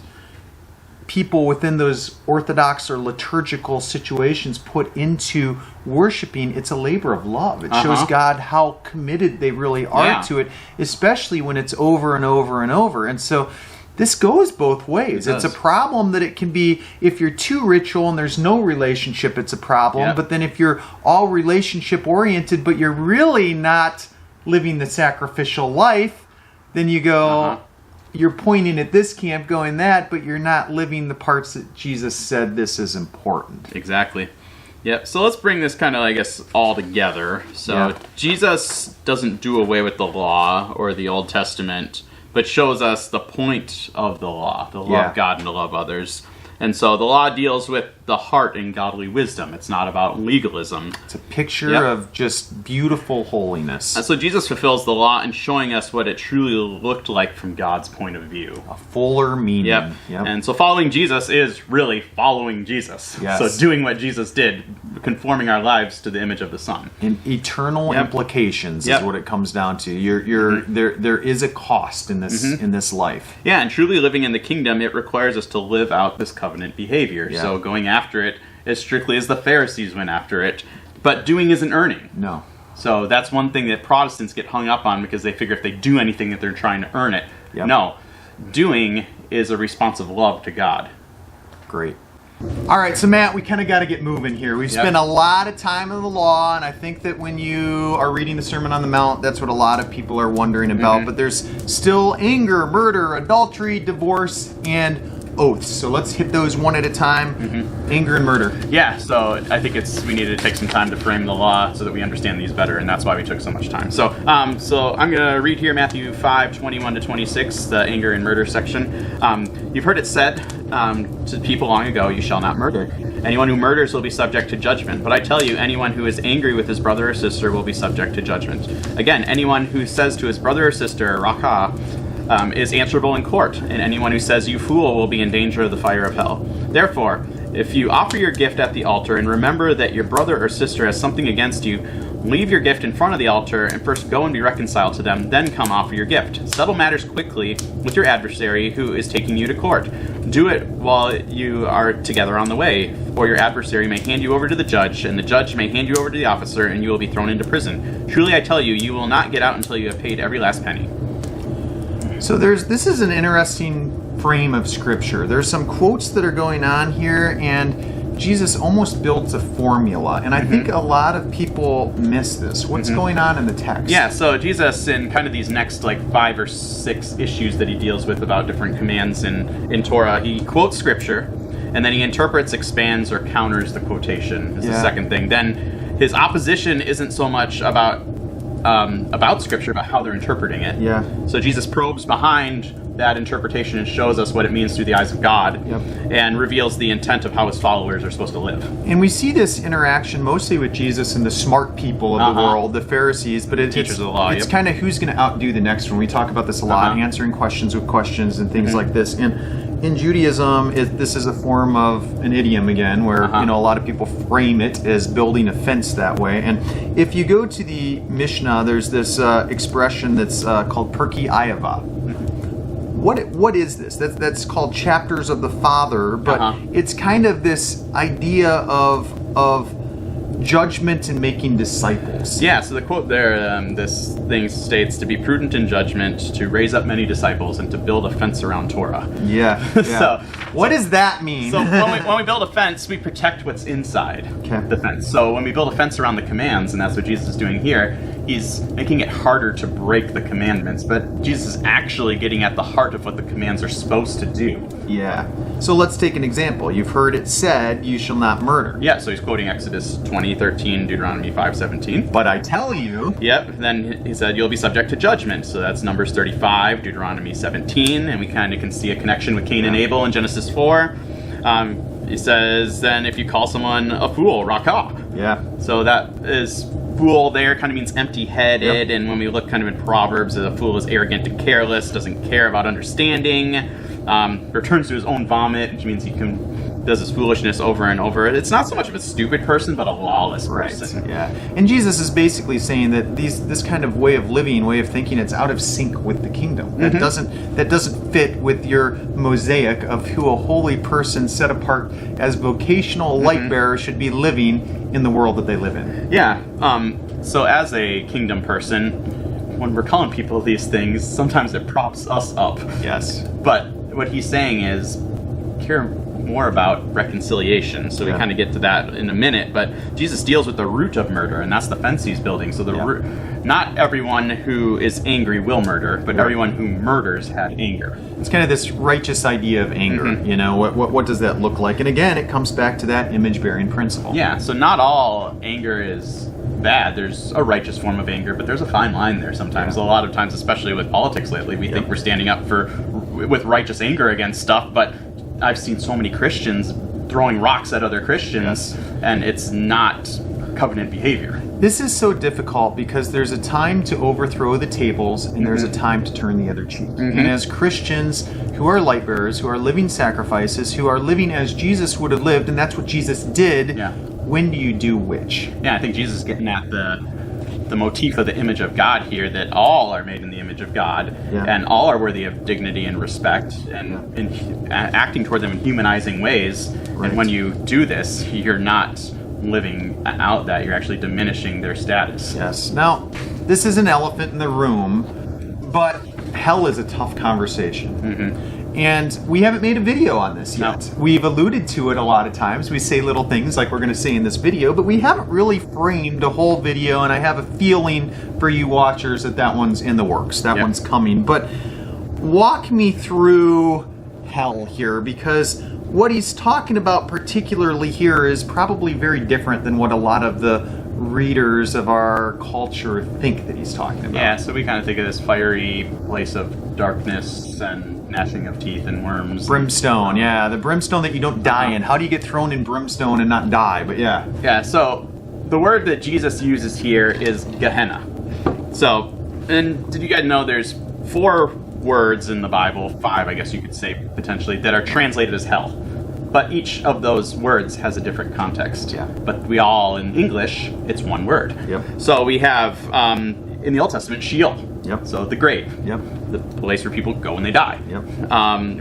people within those orthodox or liturgical situations put into worshiping, it's a labor of love. It shows God how committed they really are to it, especially when it's over and over and over. And so this goes both ways. It's a problem that it can be, if you're too ritual and there's no relationship, it's a problem. But then if you're all relationship oriented, but you're really not living the sacrificial life, then you go, you're pointing at this camp going that, but you're not living the parts that Jesus said this is important. Exactly. Yep. So let's bring this kind of, I guess, all together. So Jesus doesn't do away with the law or the Old Testament but shows us the point of the law, to love God and to love others. And so the law deals with the heart and godly wisdom. It's not about legalism. It's a picture of just beautiful holiness. And so Jesus fulfills the law in showing us what it truly looked like from God's point of view. A fuller meaning. Yep. And so following Jesus is really following Jesus. Yes. So doing what Jesus did, conforming our lives to the image of the Son. And eternal implications is what it comes down to. There is a cost in this life. Yeah, and truly living in the kingdom, it requires us to live out this covenant behavior. Yeah. So going after it as strictly as the Pharisees went after it, but doing isn't earning. No. So that's one thing that Protestants get hung up on because they figure if they do anything that they're trying to earn it. Yep. No. Doing is a response of love to God. Great. All right, so Matt, we kind of got to get moving here. We've spent a lot of time on the law, and I think that when you are reading the Sermon on the Mount, that's what a lot of people are wondering about. But there's still anger, murder, adultery, divorce, and oaths. So let's hit those one at a time. Anger and murder. Yeah, so I think we needed to take some time to frame the law so that we understand these better, and that's why we took so much time. So I'm going to read here Matthew 5:21-26, the anger and murder section. You've heard it said to people long ago, "You shall not murder. Anyone who murders will be subject to judgment. But I tell you, anyone who is angry with his brother or sister will be subject to judgment. Again, anyone who says to his brother or sister, Rakah, is answerable in court, and anyone who says, you fool, will be in danger of the fire of hell. Therefore, if you offer your gift at the altar and remember that your brother or sister has something against you, leave your gift in front of the altar and first go and be reconciled to them, then come offer your gift. Settle matters quickly with your adversary who is taking you to court. Do it while you are together on the way, or your adversary may hand you over to the judge, and the judge may hand you over to the officer, and you will be thrown into prison. Truly I tell you, you will not get out until you have paid every last penny." So this is an interesting frame of Scripture. There's some quotes that are going on here, and Jesus almost builds a formula. And I think a lot of people miss this. What's going on in the text? Yeah, so Jesus, in kind of these next 5 or 6 issues that he deals with about different commands in Torah, he quotes Scripture, and then he interprets, expands, or counters the quotation is the second thing. Then his opposition isn't so much about Scripture, but how they're interpreting it. Yeah. So Jesus probes behind that interpretation and shows us what it means through the eyes of God, and reveals the intent of how his followers are supposed to live. And we see this interaction mostly with Jesus and the smart people of the world, the Pharisees, but teachers of the law. It's kind of who's going to outdo the next one. We talk about this a lot, answering questions with questions and things like this. And in Judaism, this is a form of an idiom again, where a lot of people frame it as building a fence that way. And if you go to the Mishna, there's this expression that's called Pirke Avot. What is this? That's called chapters of the Father, but it's kind of this idea of judgment and making disciples. Yeah, so the quote there, this thing states, to be prudent in judgment, to raise up many disciples, and to build a fence around Torah. Yeah. So what does that mean? So when we build a fence, we protect what's inside the fence. So when we build a fence around the commands, and that's what Jesus is doing here, he's making it harder to break the commandments, but Jesus is actually getting at the heart of what the commands are supposed to do. Yeah. So let's take an example. You've heard it said, you shall not murder. Yeah, so he's quoting Exodus 20:13, Deuteronomy 5:17. But I tell you... Yep, then he said, you'll be subject to judgment. So that's Numbers 35, Deuteronomy 17, and we kind of can see a connection with Cain and Abel in Genesis 4. He says, then if you call someone a fool, rakah. Yeah. So that is... Fool there kind of means empty-headed, and when we look kind of in Proverbs, a fool is arrogant and careless, doesn't care about understanding, returns to his own vomit, which means he does his foolishness over and over. It's not so much of a stupid person, but a lawless person. Right. Yeah. And Jesus is basically saying that this kind of way of living, way of thinking, it's out of sync with the kingdom. That doesn't fit with your mosaic of who a holy person set apart as vocational light bearer should be living in the world that they live in. Yeah. So as a kingdom person, when we're calling people these things, sometimes it props us up. Yes. But what he's saying is, care more about reconciliation. So we kind of get to that in a minute. But Jesus deals with the root of murder, and that's the fence he's building. So the root, not everyone who is angry will murder, but everyone who murders had anger. It's kind of this righteous idea of anger. You know, what does that look like? And again, it comes back to that image-bearing principle. Yeah. So not all anger is bad. There's a righteous form of anger, but there's a fine line there sometimes. A lot of times, especially with politics lately, we think we're standing up with righteous anger against stuff, but I've seen so many Christians throwing rocks at other Christians, and it's not covenant behavior. This is so difficult because there's a time to overthrow the tables and there's a time to turn the other cheek. And as Christians who are light bearers, who are living sacrifices, who are living as Jesus would have lived, and that's what Jesus did, when do you do which? Yeah, I think Jesus is getting at the motif of the image of God here, that all are made in the image of God, and all are worthy of dignity and respect, and in acting toward them in humanizing ways. And when you do this, you're not living out that, you're actually diminishing their status. Yes. Now, this is an elephant in the room, but hell is a tough conversation. And we haven't made a video on this yet. No. We've alluded to it a lot of times. We say little things like we're going to say in this video, but we haven't really framed a whole video, and I have a feeling for you watchers that one's in the works. That one's coming. But walk me through hell here, because what he's talking about particularly here is probably very different than what a lot of the readers of our culture think that he's talking about. Yeah, so we kind of think of this fiery place of darkness and gnashing of teeth and worms. Brimstone, the brimstone that you don't die in. How do you get thrown in brimstone and not die? But Yeah, so the word that Jesus uses here is Gehenna. So, and did you guys know there's 4 words in the Bible, 5 I guess you could say potentially, that are translated as hell? But each of those words has a different context. But we all, in English, it's one word. So we have, in the Old Testament, Sheol. So the grave. The place where people go when they die.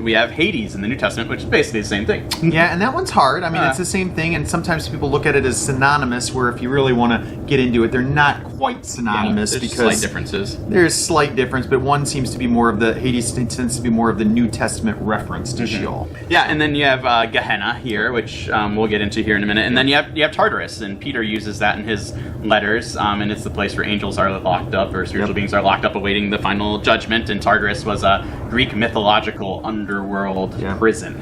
We have Hades in the New Testament, which is basically the same thing. And that one's hard. I mean, it's the same thing, and sometimes people look at it as synonymous, where if you really want to get into it, they're not quite synonymous. There's because slight differences. There's slight difference, but one seems to be more of the, Hades tends to be more of the New Testament reference to Sheol. And then you have Gehenna here, which we'll get into here in a minute. And then you have Tartarus, and Peter uses that in his letters, and it's the place where angels are locked up, or spiritual beings are locked up awaiting the final judgment, and Tartarus was a Greek mythological underworld prison.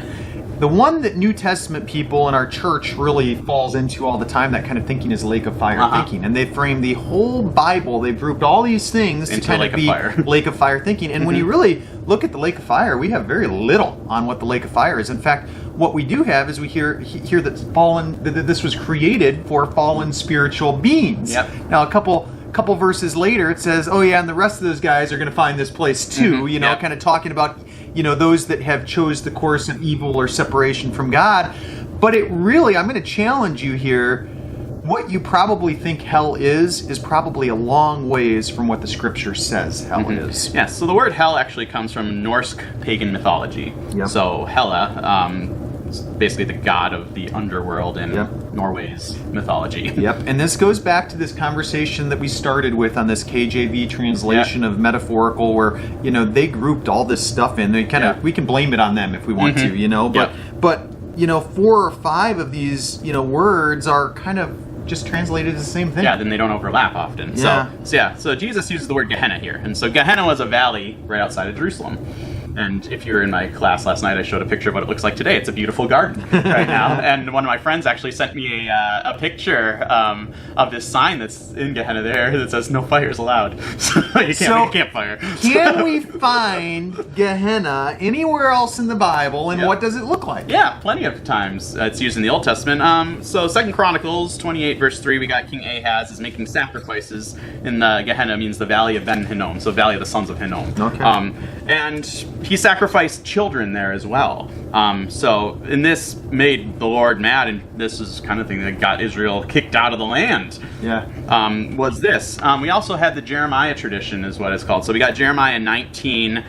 The one that New Testament people in our church really falls into all the time, that kind of thinking, is lake of fire thinking. And they frame the whole Bible, they've grouped all these things into to kind of be lake of fire thinking. And when you really look at the lake of fire, we have very little on what the lake of fire is. In fact, what we do have is we hear that this was created for fallen spiritual beings. Now, a couple verses later, it says, and the rest of those guys are going to find this place too, kind of talking about, those that have chose the course of evil or separation from God. But it really, I'm going to challenge you here, what you probably think hell is probably a long ways from what the scripture says hell is. So the word hell actually comes from Norse pagan mythology. So Hela, basically the god of the underworld in Norway's mythology. And this goes back to this conversation that we started with on this KJV translation of metaphorical, where they grouped all this stuff in. They kind of we can blame it on them if we want to, but 4 or 5 of these words are kind of just translated as the same thing. Then they don't overlap often. So Jesus uses the word Gehenna here, and so Gehenna was a valley right outside of Jerusalem. And if you were in my class last night, I showed a picture of what it looks like today. It's a beautiful garden right now. And one of my friends actually sent me a picture of this sign that's in Gehenna there that says "No fires allowed." So you can't make a campfire. Can we find Gehenna anywhere else in the Bible, and what does it look like? Plenty of times it's used in the Old Testament. So 2 Chronicles 28 verse 3, we got King Ahaz is making sacrifices in the Gehenna, means the valley of Ben Hinnom, so valley of the sons of Hinnom. And he sacrificed children there as well. And this made the Lord mad, and this is the kind of thing that got Israel kicked out of the land. Was this. We also had the Jeremiah tradition, is what it's called. So we got Jeremiah 19.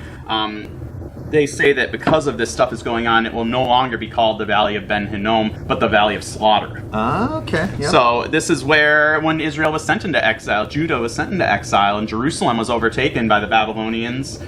They say that because of this stuff is going on, it will no longer be called the Valley of Ben Hinnom, but the Valley of Slaughter. So this is where, when Israel was sent into exile, Judah was sent into exile, and Jerusalem was overtaken by the Babylonians.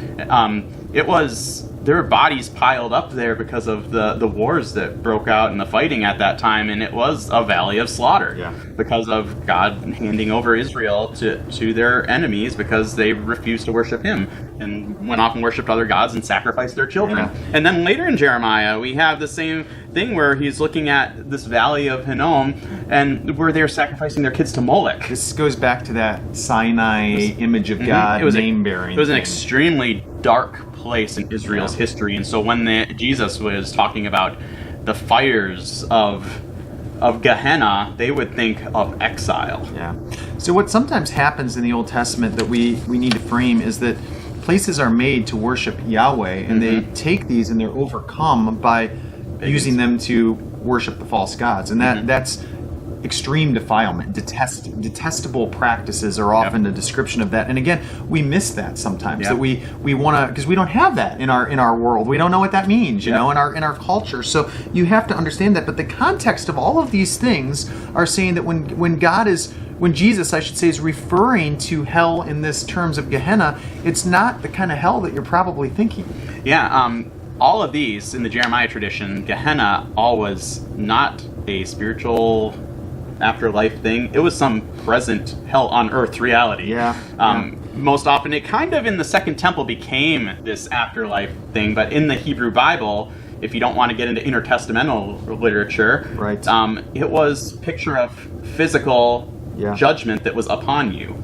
It was there were bodies piled up there because of the wars that broke out and the fighting at that time, and it was a valley of slaughter because of God handing over Israel to their enemies because they refused to worship him and went off and worshipped other gods and sacrificed their children. And then later in Jeremiah, we have the same thing where he's looking at this valley of Hinnom and where they're sacrificing their kids to Moloch. This goes back to that Sinai image of God, name-bearing. It was an extremely dark place in Israel's history, and so when Jesus was talking about the fires of Gehenna, they would think of exile. Yeah. So what sometimes happens in the Old Testament that we need to frame is that places are made to worship Yahweh, and they take these and they're overcome by using them to worship the false gods, and that's extreme defilement. Detestable practices are often a description of that. And again, we miss that sometimes. That we want to, because we don't have that in our world. We don't know what that means, you know, in our culture. So you have to understand that. But the context of all of these things are saying that when Jesus, I should say, is referring to hell in this terms of Gehenna, it's not the kind of hell that you're probably thinking. Yeah. All of these in the Jeremiah tradition, Gehenna was not a spiritual afterlife thing. It was some present hell on earth reality. Most often it kind of in the Second Temple became this afterlife thing, but in the Hebrew Bible, if you don't want to get into intertestamental literature, it was a picture of physical judgment that was upon you.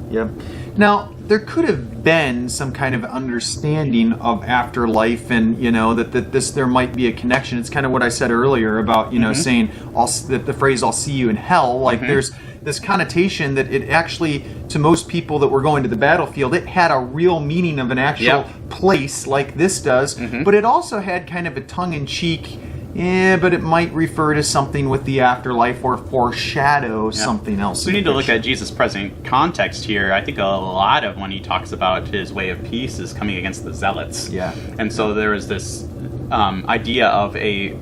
Now, there could have been some kind of understanding of afterlife, and that there might be a connection. It's kind of what I said earlier about saying the phrase "I'll see you in hell." Like there's this connotation that it actually, to most people that were going to the battlefield, it had a real meaning of an actual place like this does, but it also had kind of a tongue-in-cheek. But it might refer to something with the afterlife or foreshadow something else. So we need to look at Jesus' present context here. I think a lot of when he talks about his way of peace is coming against the zealots. And so there is this idea of a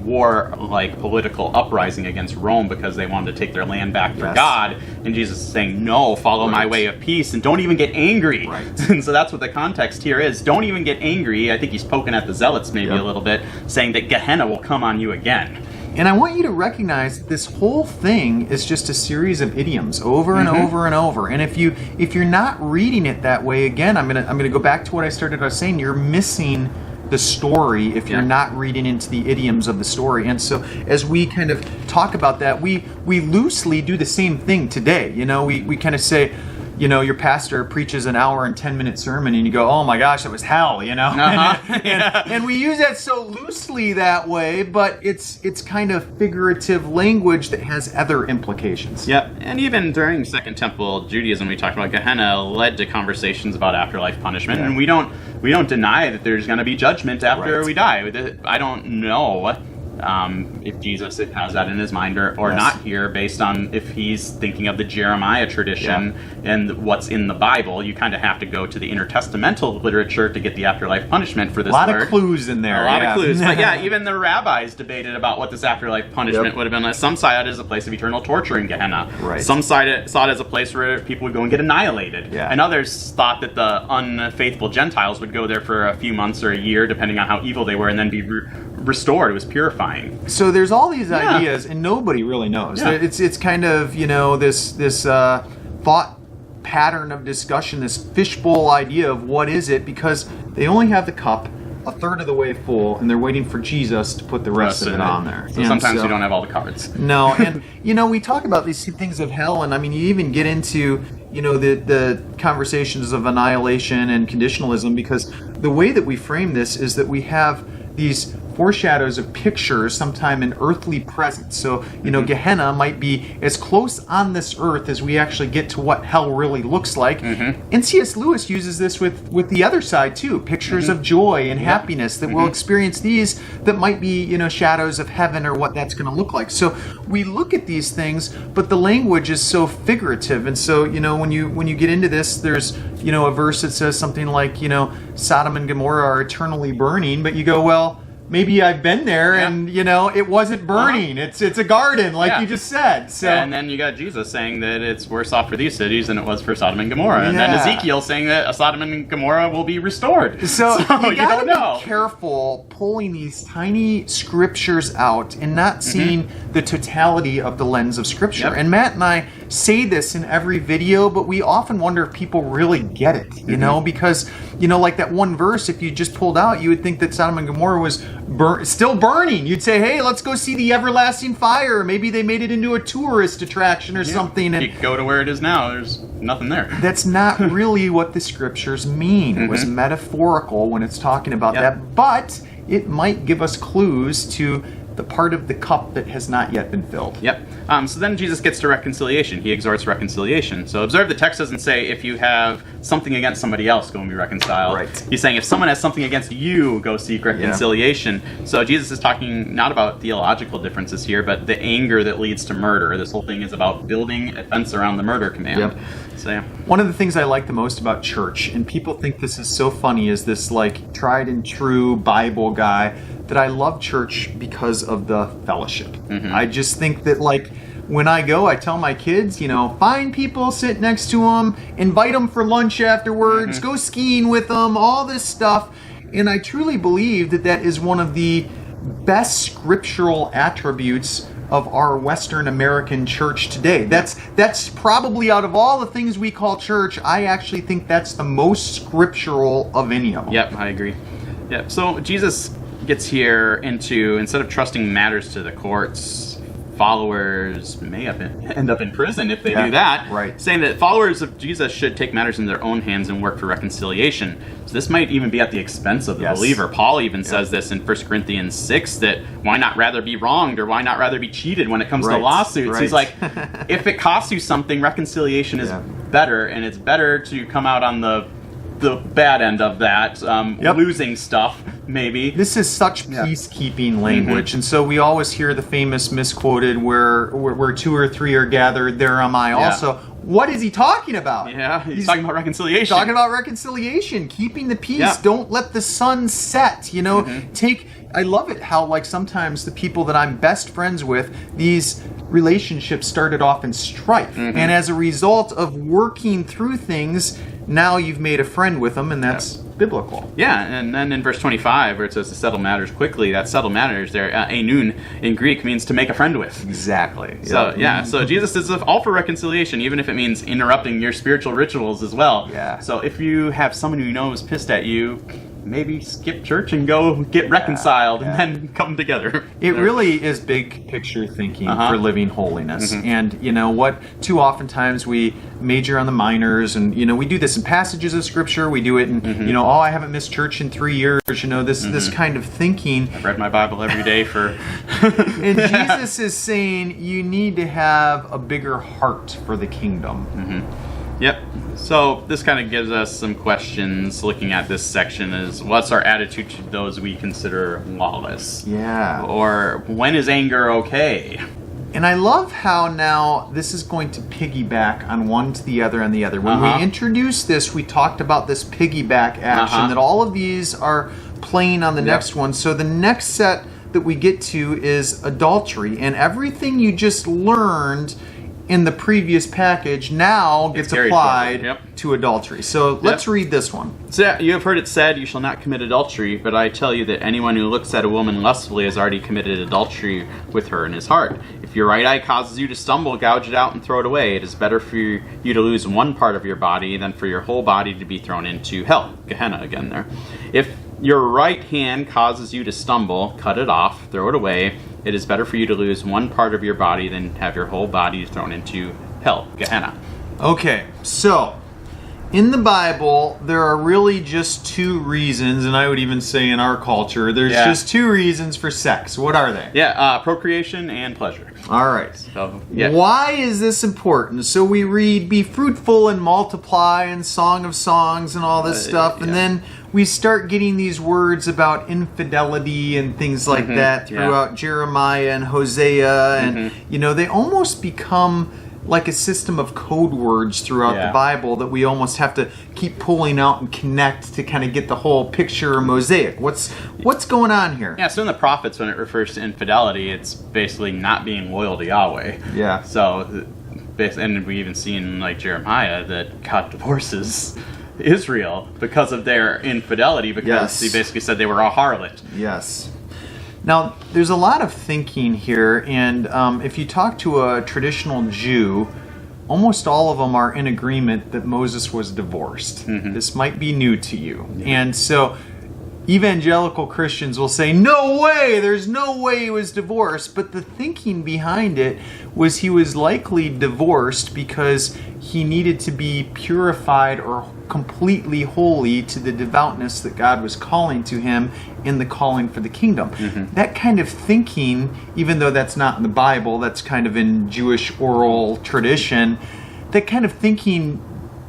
war-like political uprising against Rome because they wanted to take their land back for God. And Jesus is saying, no, follow my way of peace and don't even get angry. And so that's what the context here is. Don't even get angry. I think he's poking at the zealots maybe a little bit, saying that Gehenna will come on you again. And I want you to recognize that this whole thing is just a series of idioms over and over and over. And if you're not reading it that way, again, I'm gonna go back to what I started by saying. You're missing the story if you're not reading into the idioms of the story. And so as we kind of talk about that, we loosely do the same thing today. We kind of say, your pastor preaches an hour and 10-minute sermon and you go, oh my gosh, that was hell, and we use that so loosely that way, but it's kind of figurative language that has other implications. And even during Second Temple Judaism, we talked about Gehenna led to conversations about afterlife punishment, and we don't deny that there's going to be judgment after we die. I don't know if Jesus has that in his mind or not here, based on if he's thinking of the Jeremiah tradition and what's in the Bible. You kind of have to go to the intertestamental literature to get the afterlife punishment for this word. A lot of clues in there. A lot of clues. But even the rabbis debated about what this afterlife punishment would have been. Some saw it as a place of eternal torture in Gehenna. Some saw it as a place where people would go and get annihilated. And others thought that the unfaithful Gentiles would go there for a few months or a year, depending on how evil they were, and then be restored. It was purifying. So there's all these ideas, and nobody really knows. It's kind of this thought pattern of discussion, this fishbowl idea of what is it, because they only have the cup a third of the way full, and they're waiting for Jesus to put the rest of it on there. So sometimes you don't have all the cards. No, and we talk about these things of hell, and I mean, you even get into the conversations of annihilation and conditionalism, because the way that we frame this is that we have these foreshadows of pictures sometime in earthly presence. So, Gehenna might be as close on this earth as we actually get to what hell really looks like. And C.S. Lewis uses this with the other side too, pictures of joy and happiness that we'll experience these that might be, shadows of heaven or what that's going to look like. So we look at these things, but the language is so figurative. And so, when you get into this, there's, a verse that says something like, Sodom and Gomorrah are eternally burning, but you go, well, maybe I've been there and, it wasn't burning. It's a garden, like you just said. So and then you got Jesus saying that it's worse off for these cities than it was for Sodom and Gomorrah. And then Ezekiel saying that Sodom and Gomorrah will be restored. So you don't know. Be careful pulling these tiny scriptures out and not seeing the totality of the lens of Scripture. Yep. And Matt and I say this in every video, but we often wonder if people really get it, because, like that one verse, if you just pulled out, you would think that Sodom and Gomorrah was still burning. You'd say, hey, let's go see the everlasting fire. Maybe they made it into a tourist attraction or something. And you go to where it is now, there's nothing there. That's not really what the Scriptures mean. It was metaphorical when it's talking about that, but it might give us clues to the part of the cup that has not yet been filled. Yep. So then Jesus gets to reconciliation. He exhorts reconciliation. So observe, the text doesn't say if you have something against somebody else, go and be reconciled. Right. He's saying if someone has something against you, go seek reconciliation. Yeah. So Jesus is talking not about theological differences here, but the anger that leads to murder. This whole thing is about building a fence around the murder command. Yep. So, yeah. One of the things I like the most about church, and people think this is so funny, is this like tried and true Bible guy, that I love church because of the fellowship. I just think that when I go, I tell my kids, find people, sit next to them, invite them for lunch afterwards, go skiing with them, all this stuff. And I truly believe that that is one of the best scriptural attributes of our Western American church today. That's probably, out of all the things we call church, I actually think that's the most scriptural of any of them. Yep, I agree. Yep. So Jesus gets here into, instead of trusting matters to the courts, followers may end up in prison if they do that. Right. Saying that followers of Jesus should take matters in their own hands and work for reconciliation. So this might even be at the expense of the believer. Paul even says this in 1 Corinthians 6, that why not rather be wronged, or why not rather be cheated when it comes to lawsuits? He's like, if it costs you something, reconciliation is better, and it's better to come out on the bad end of that, losing stuff, maybe. This is such peacekeeping language, and so we always hear the famous misquoted, where two or three are gathered, there am I also. What is he talking about? Yeah, he's talking about reconciliation. Talking about reconciliation, keeping the peace. Don't let the sun set. I love it how sometimes the people that I'm best friends with, these relationships started off in strife, and as a result of working through things, now you've made a friend with them, and that's biblical. Yeah, and then in verse 25, where it says to settle matters quickly, that settle matters there, einun in Greek, means to make a friend with. Exactly. So, so Jesus is all for reconciliation, even if it means interrupting your spiritual rituals as well. Yeah. So if you have someone who you know is pissed at you, maybe skip church and go get reconciled and then come together. It really is big picture thinking for living holiness. And what? Too oftentimes we major on the minors, and we do this in passages of scripture. We do it in I haven't missed church in 3 years. This kind of thinking. I've read my Bible every day for. And Jesus is saying you need to have a bigger heart for the kingdom. Yep. So this kind of gives us some questions looking at this section, is what's our attitude to those we consider lawless? Yeah. Or when is anger okay? And I love how now this is going to piggyback on one to the other and the other. When we introduced this, we talked about this piggyback action, that all of these are playing on the next one. So the next set that we get to is adultery. And everything you just learned in the previous package now gets applied to adultery. So let's read this one. So you have heard it said, you shall not commit adultery, but I tell you that anyone who looks at a woman lustfully has already committed adultery with her in his heart. If your right eye causes you to stumble, gouge it out and throw it away. It is better for you to lose one part of your body than for your whole body to be thrown into hell. Gehenna again there. If your right hand causes you to stumble, cut it off, throw it away. It is better for you to lose one part of your body than have your whole body thrown into hell, Gehenna. Okay, so in the Bible, there are really just two reasons, and I would even say in our culture, there's just two reasons for sex. What are they? Procreation and pleasure. All right. So, why is this important? So we read, be fruitful and multiply, and Song of Songs and all this stuff, and then we start getting these words about infidelity and things like that throughout Jeremiah and Hosea, and they almost become like a system of code words throughout the Bible that we almost have to keep pulling out and connect to kind of get the whole picture or mosaic. What's going on here? Yeah, so in the prophets, when it refers to infidelity, it's basically not being loyal to Yahweh. Yeah. So, and we even see in like Jeremiah that God divorces Israel because of their infidelity, because he basically said they were a harlot. Yes. Now, there's a lot of thinking here, and if you talk to a traditional Jew, almost all of them are in agreement that Moses was divorced. Mm-hmm. This might be new to you. Yeah. And so evangelical Christians will say, no way, there's no way he was divorced. But the thinking behind it was he was likely divorced because he needed to be purified or completely holy to the devoutness that God was calling to him in the calling for the kingdom. Mm-hmm. That kind of thinking, even though that's not in the Bible, that's kind of in Jewish oral tradition, that kind of thinking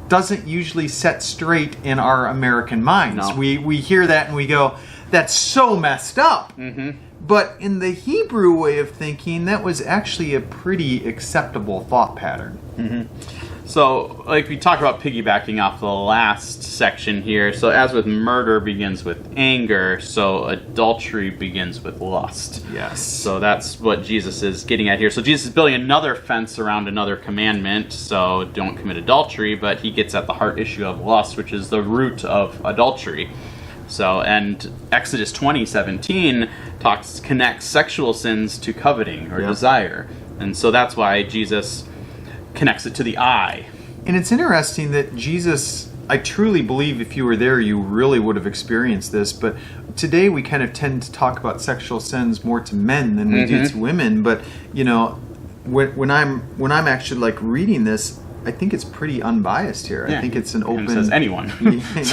doesn't usually set straight in our American minds. No. We hear that and we go, that's so messed up. Mm-hmm. But in the Hebrew way of thinking, that was actually a pretty acceptable thought pattern. Mm-hmm. So, like we talked about piggybacking off the last section here, so as with murder begins with anger, so adultery begins with lust. Yes. So that's what Jesus is getting at here. So Jesus is building another fence around another commandment, so don't commit adultery, but he gets at the heart issue of lust, which is the root of adultery. So, and Exodus 20:17 connects sexual sins to coveting or desire. And so that's why Jesus connects it to the eye. And it's interesting that Jesus, I truly believe if you were there, you really would have experienced this, but today we kind of tend to talk about sexual sins more to men than we do to women. But, you know, when I'm actually like reading this, I think it's pretty unbiased here. Yeah. I think it's an open... It says anyone.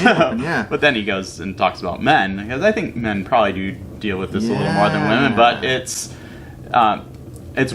Yeah. But then he goes and talks about men, because I think men probably do deal with this a little more than women, but it's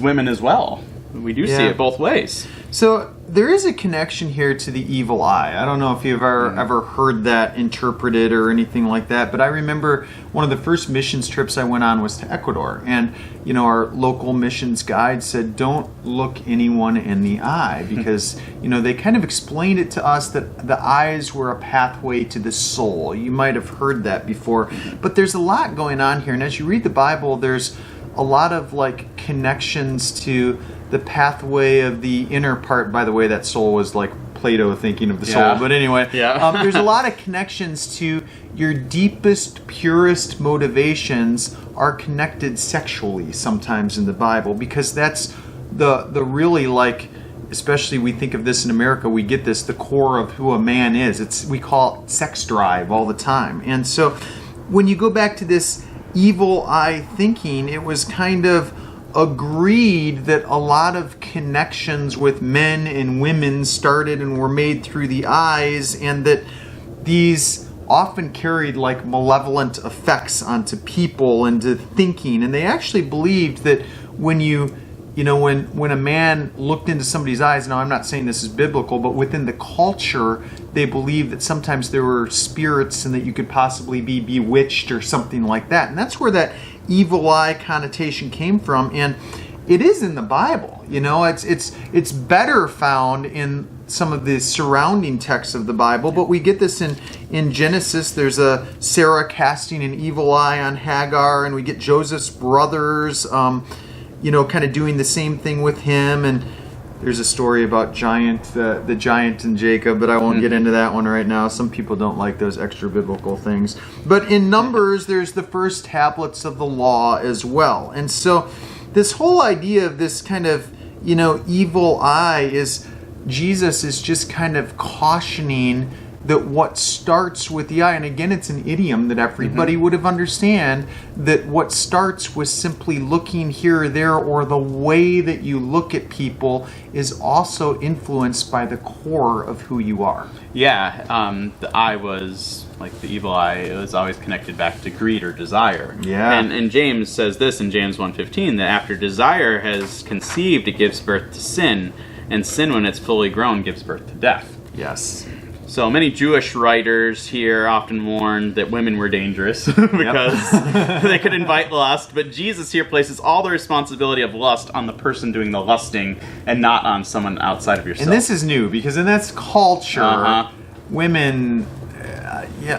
women as well. We do see it both ways. So there is a connection here to the evil eye. I don't know if you've ever heard that interpreted or anything like that, but I remember one of the first missions trips I went on was to Ecuador, and you know, our local missions guide said, don't look anyone in the eye, because you know, they kind of explained it to us that the eyes were a pathway to the soul. You might have heard that before, but there's a lot going on here, and as you read the Bible, there's a lot of like connections to the pathway of the inner part. By the way, that soul was like Plato thinking of the soul. But anyway, there's a lot of connections to your deepest, purest motivations are connected sexually sometimes in the Bible, because that's the really like, especially we think of this in America, we get this, the core of who a man is. We call it sex drive all the time. And so when you go back to this evil eye thinking, it was kind of agreed that a lot of connections with men and women started and were made through the eyes, and that these often carried like malevolent effects onto people and to thinking. And they actually believed that when when a man looked into somebody's eyes, now I'm not saying this is biblical, but within the culture, they believed that sometimes there were spirits and that you could possibly be bewitched or something like that. And that's where that evil eye connotation came from. And it is in the Bible. You know, it's better found in some of the surrounding texts of the Bible, but we get this in Genesis. There's a Sarah casting an evil eye on Hagar, and we get Joseph's brothers kind of doing the same thing with him. And there's a story about the giant and Jacob, but I won't get into that one right now. Some people don't like those extra biblical things. But in Numbers, there's the first tablets of the law as well. And so this whole idea of this kind of, evil eye is Jesus is just kind of cautioning that what starts with the eye, and again, it's an idiom that everybody would have understand, that what starts with simply looking here or there, or the way that you look at people, is also influenced by the core of who you are. Yeah, the eye was, like the evil eye, it was always connected back to greed or desire. Yeah. And James says this in James 1:15, that after desire has conceived, it gives birth to sin, and sin, when it's fully grown, gives birth to death. Yes. So many Jewish writers here often warned that women were dangerous because they could invite lust, but Jesus here places all the responsibility of lust on the person doing the lusting and not on someone outside of yourself. And this is new because in that culture, women,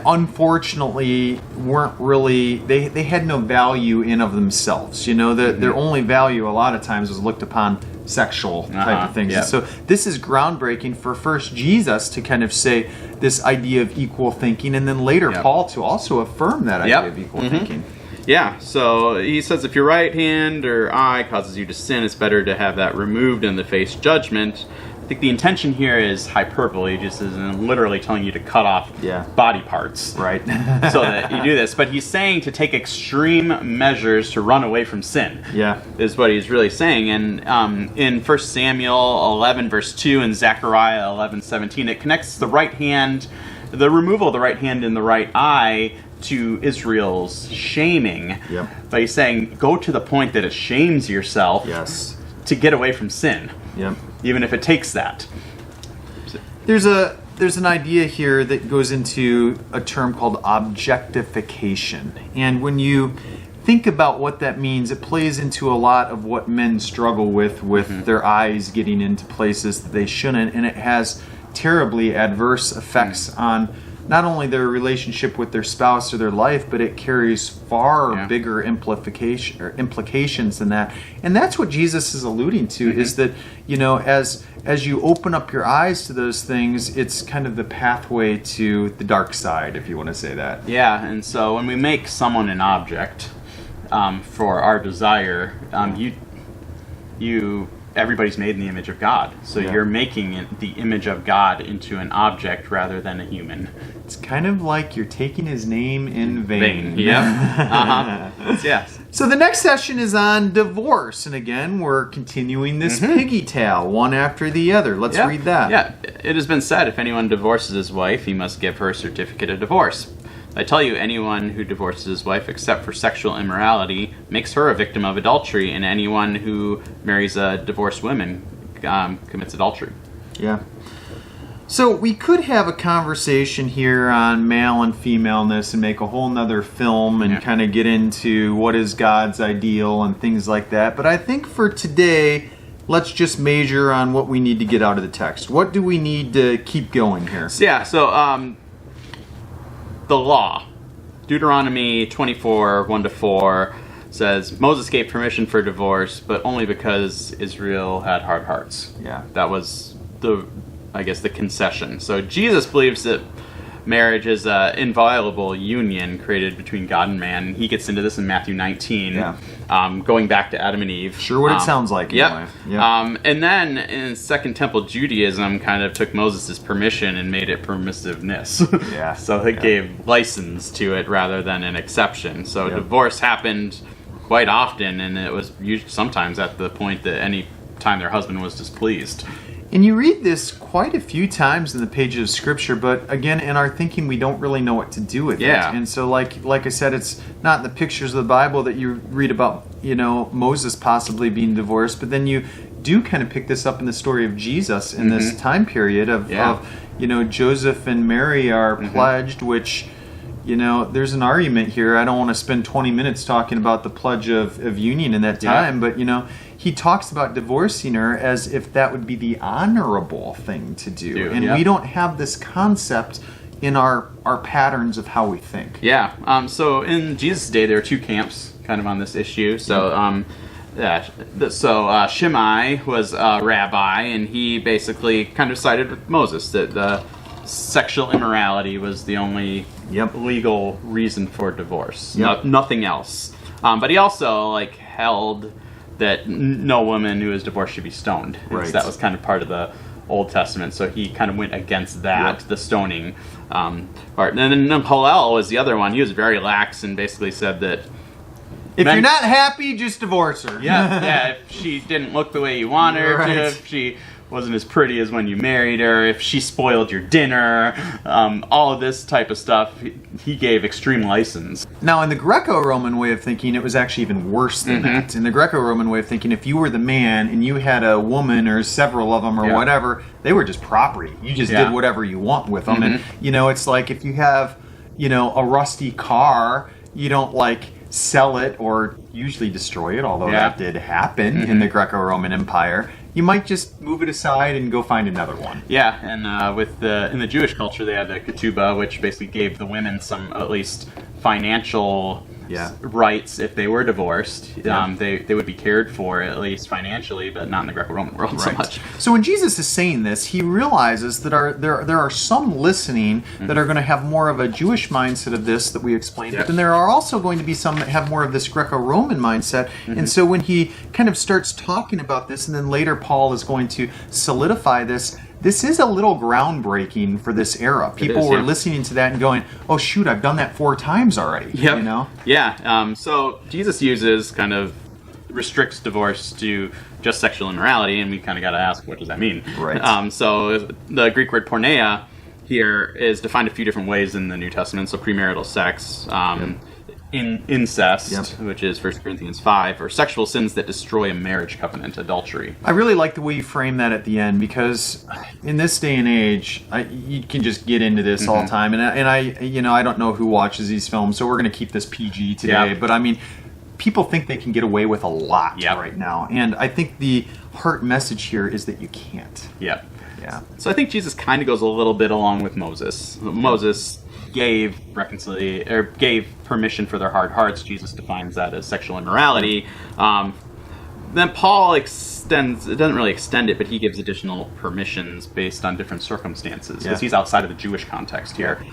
unfortunately, weren't really, they had no value in of themselves. Their only value a lot of times was looked upon sexual type of things. Yep. So this is groundbreaking for first Jesus to kind of say this idea of equal thinking, and then later Paul to also affirm that idea of equal thinking. Yeah, so he says if your right hand or eye causes you to sin, it's better to have that removed than to face judgment. I think the intention here is hyperbole, just as in literally telling you to cut off body parts. Right. So that you do this. But he's saying to take extreme measures to run away from sin. Yeah. Is what he's really saying. And in 1 Samuel 11, verse 2, and Zechariah 11:17, it connects the right hand, the removal of the right hand and the right eye to Israel's shaming. Yep. But he's saying, go to the point that it shames yourself to get away from sin. Yep. Even if it takes that. There's an idea here that goes into a term called objectification. And when you think about what that means, it plays into a lot of what men struggle with their eyes getting into places that they shouldn't, and it has terribly adverse effects on not only their relationship with their spouse or their life, but it carries far bigger implications than that. And that's what Jesus is alluding to, is that, as you open up your eyes to those things, it's kind of the pathway to the dark side, if you want to say that. Yeah, and so when we make someone an object for our desire, everybody's made in the image of God. So you're making the image of God into an object rather than a human. It's kind of like you're taking his name in vain. Yeah. Yes. So the next session is on divorce. And again, we're continuing this piggy tale, one after the other. Let's read that. Yeah. It has been said, if anyone divorces his wife, he must give her a certificate of divorce. I tell you, anyone who divorces his wife except for sexual immorality makes her a victim of adultery, and anyone who marries a divorced woman commits adultery. Yeah. So we could have a conversation here on male and femaleness and make a whole nother film and kind of get into what is God's ideal and things like that. But I think for today, let's just major on what we need to get out of the text. What do we need to keep going here? The law, Deuteronomy 24, 1-4, says Moses gave permission for divorce, but only because Israel had hard hearts. Yeah. That was the concession. So Jesus believes that marriage is an inviolable union created between God and man. He gets into this in Matthew 19, going back to Adam and Eve. Sure what it sounds like. Yep. And then in Second Temple Judaism kind of took Moses' permission and made it permissiveness. So it gave license to it rather than an exception. So divorce happened quite often, and it was sometimes at the point that any time their husband was displeased. And you read this quite a few times in the pages of Scripture, but again, in our thinking, we don't really know what to do with it. And so, like I said, it's not in the pictures of the Bible that you read about, Moses possibly being divorced, but then you do kind of pick this up in the story of Jesus in this time period of Joseph and Mary are pledged, which, there's an argument here. I don't want to spend 20 minutes talking about the pledge of union in that time, but, he talks about divorcing her as if that would be the honorable thing to do. And we don't have this concept in our patterns of how we think. So in Jesus' day, there were two camps kind of on this issue. So Shammai was a rabbi, and he basically kind of sided with Moses, that the sexual immorality was the only legal reason for divorce. Nothing else. But he also held that no woman who is divorced should be stoned. So that was kind of part of the Old Testament, so he kind of went against that, the stoning part. And then Hillel was the other one. He was very lax and basically said that if you're not happy, just divorce her. If she didn't look the way you want her to, if she wasn't as pretty as when you married her, if she spoiled your dinner, all of this type of stuff. He gave extreme license. Now, in the Greco-Roman way of thinking, it was actually even worse than that. In the Greco-Roman way of thinking, if you were the man and you had a woman or several of them or whatever, they were just property. You just did whatever you want with them. And, it's like if you have, a rusty car, you don't, sell it or usually destroy it, although that did happen in the Greco-Roman Empire. You might just move it aside and go find another one. Yeah, and in the Jewish culture, they had the ketubah, which basically gave the women some, at least, financial rights if they were divorced. They would be cared for, at least financially, but not in the Greco-Roman world so much. So when Jesus is saying this, he realizes that there are some listening that are going to have more of a Jewish mindset of this that we explained, but then there are also going to be some that have more of this Greco-Roman mindset. And so when he kind of starts talking about this, and then later Paul is going to solidify this, this is a little groundbreaking for this era. People were listening to that and going, "Oh shoot, I've done that 4 times already." Yeah. So Jesus restricts divorce to just sexual immorality, and we kind of got to ask, what does that mean? Right. So the Greek word porneia here is defined a few different ways in the New Testament. So premarital sex, incest, which is 1 Corinthians 5, or sexual sins that destroy a marriage covenant, adultery. I really like the way you frame that at the end, because in this day and age, you can just get into this all the time. And I don't know who watches these films, so we're going to keep this PG today. But I mean, people think they can get away with a lot right now. And I think the heart message here is that you can't. Yeah. So I think Jesus kind of goes a little bit along with Moses. Moses gave permission for their hard hearts. Jesus defines that as sexual immorality. Then Paul extends, it doesn't really extend it, but he gives additional permissions based on different circumstances, because he's outside of the Jewish context here.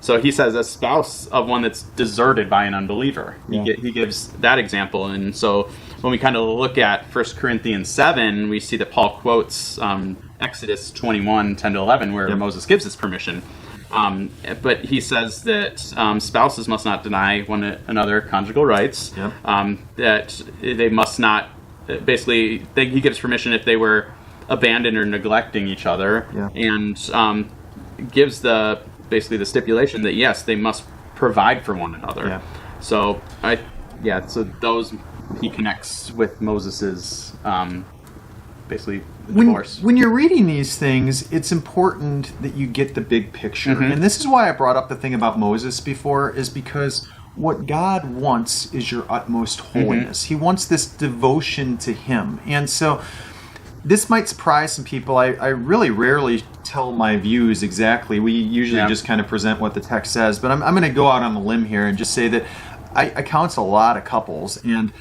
So he says a spouse of one that's deserted by an unbeliever. He gives that example. And so when we kind of look at 1 Corinthians 7, we see that Paul quotes Exodus 21, 10 to 11, where Moses gives this permission. But he says that spouses must not deny one another conjugal rights, that they must not, basically, he gives permission if they were abandoned or neglecting each other, and gives basically the stipulation that, yes, they must provide for one another. So, so those he connects with Moses's, basically, divorce. When you're reading these things, it's important that you get the big picture. And this is why I brought up the thing about Moses before, is because what God wants is your utmost holiness. He wants this devotion to Him. And so this might surprise some people. I really rarely tell my views exactly. We usually just kind of present what the text says. But I'm going to go out on a limb here and just say that I counsel a lot of couples. And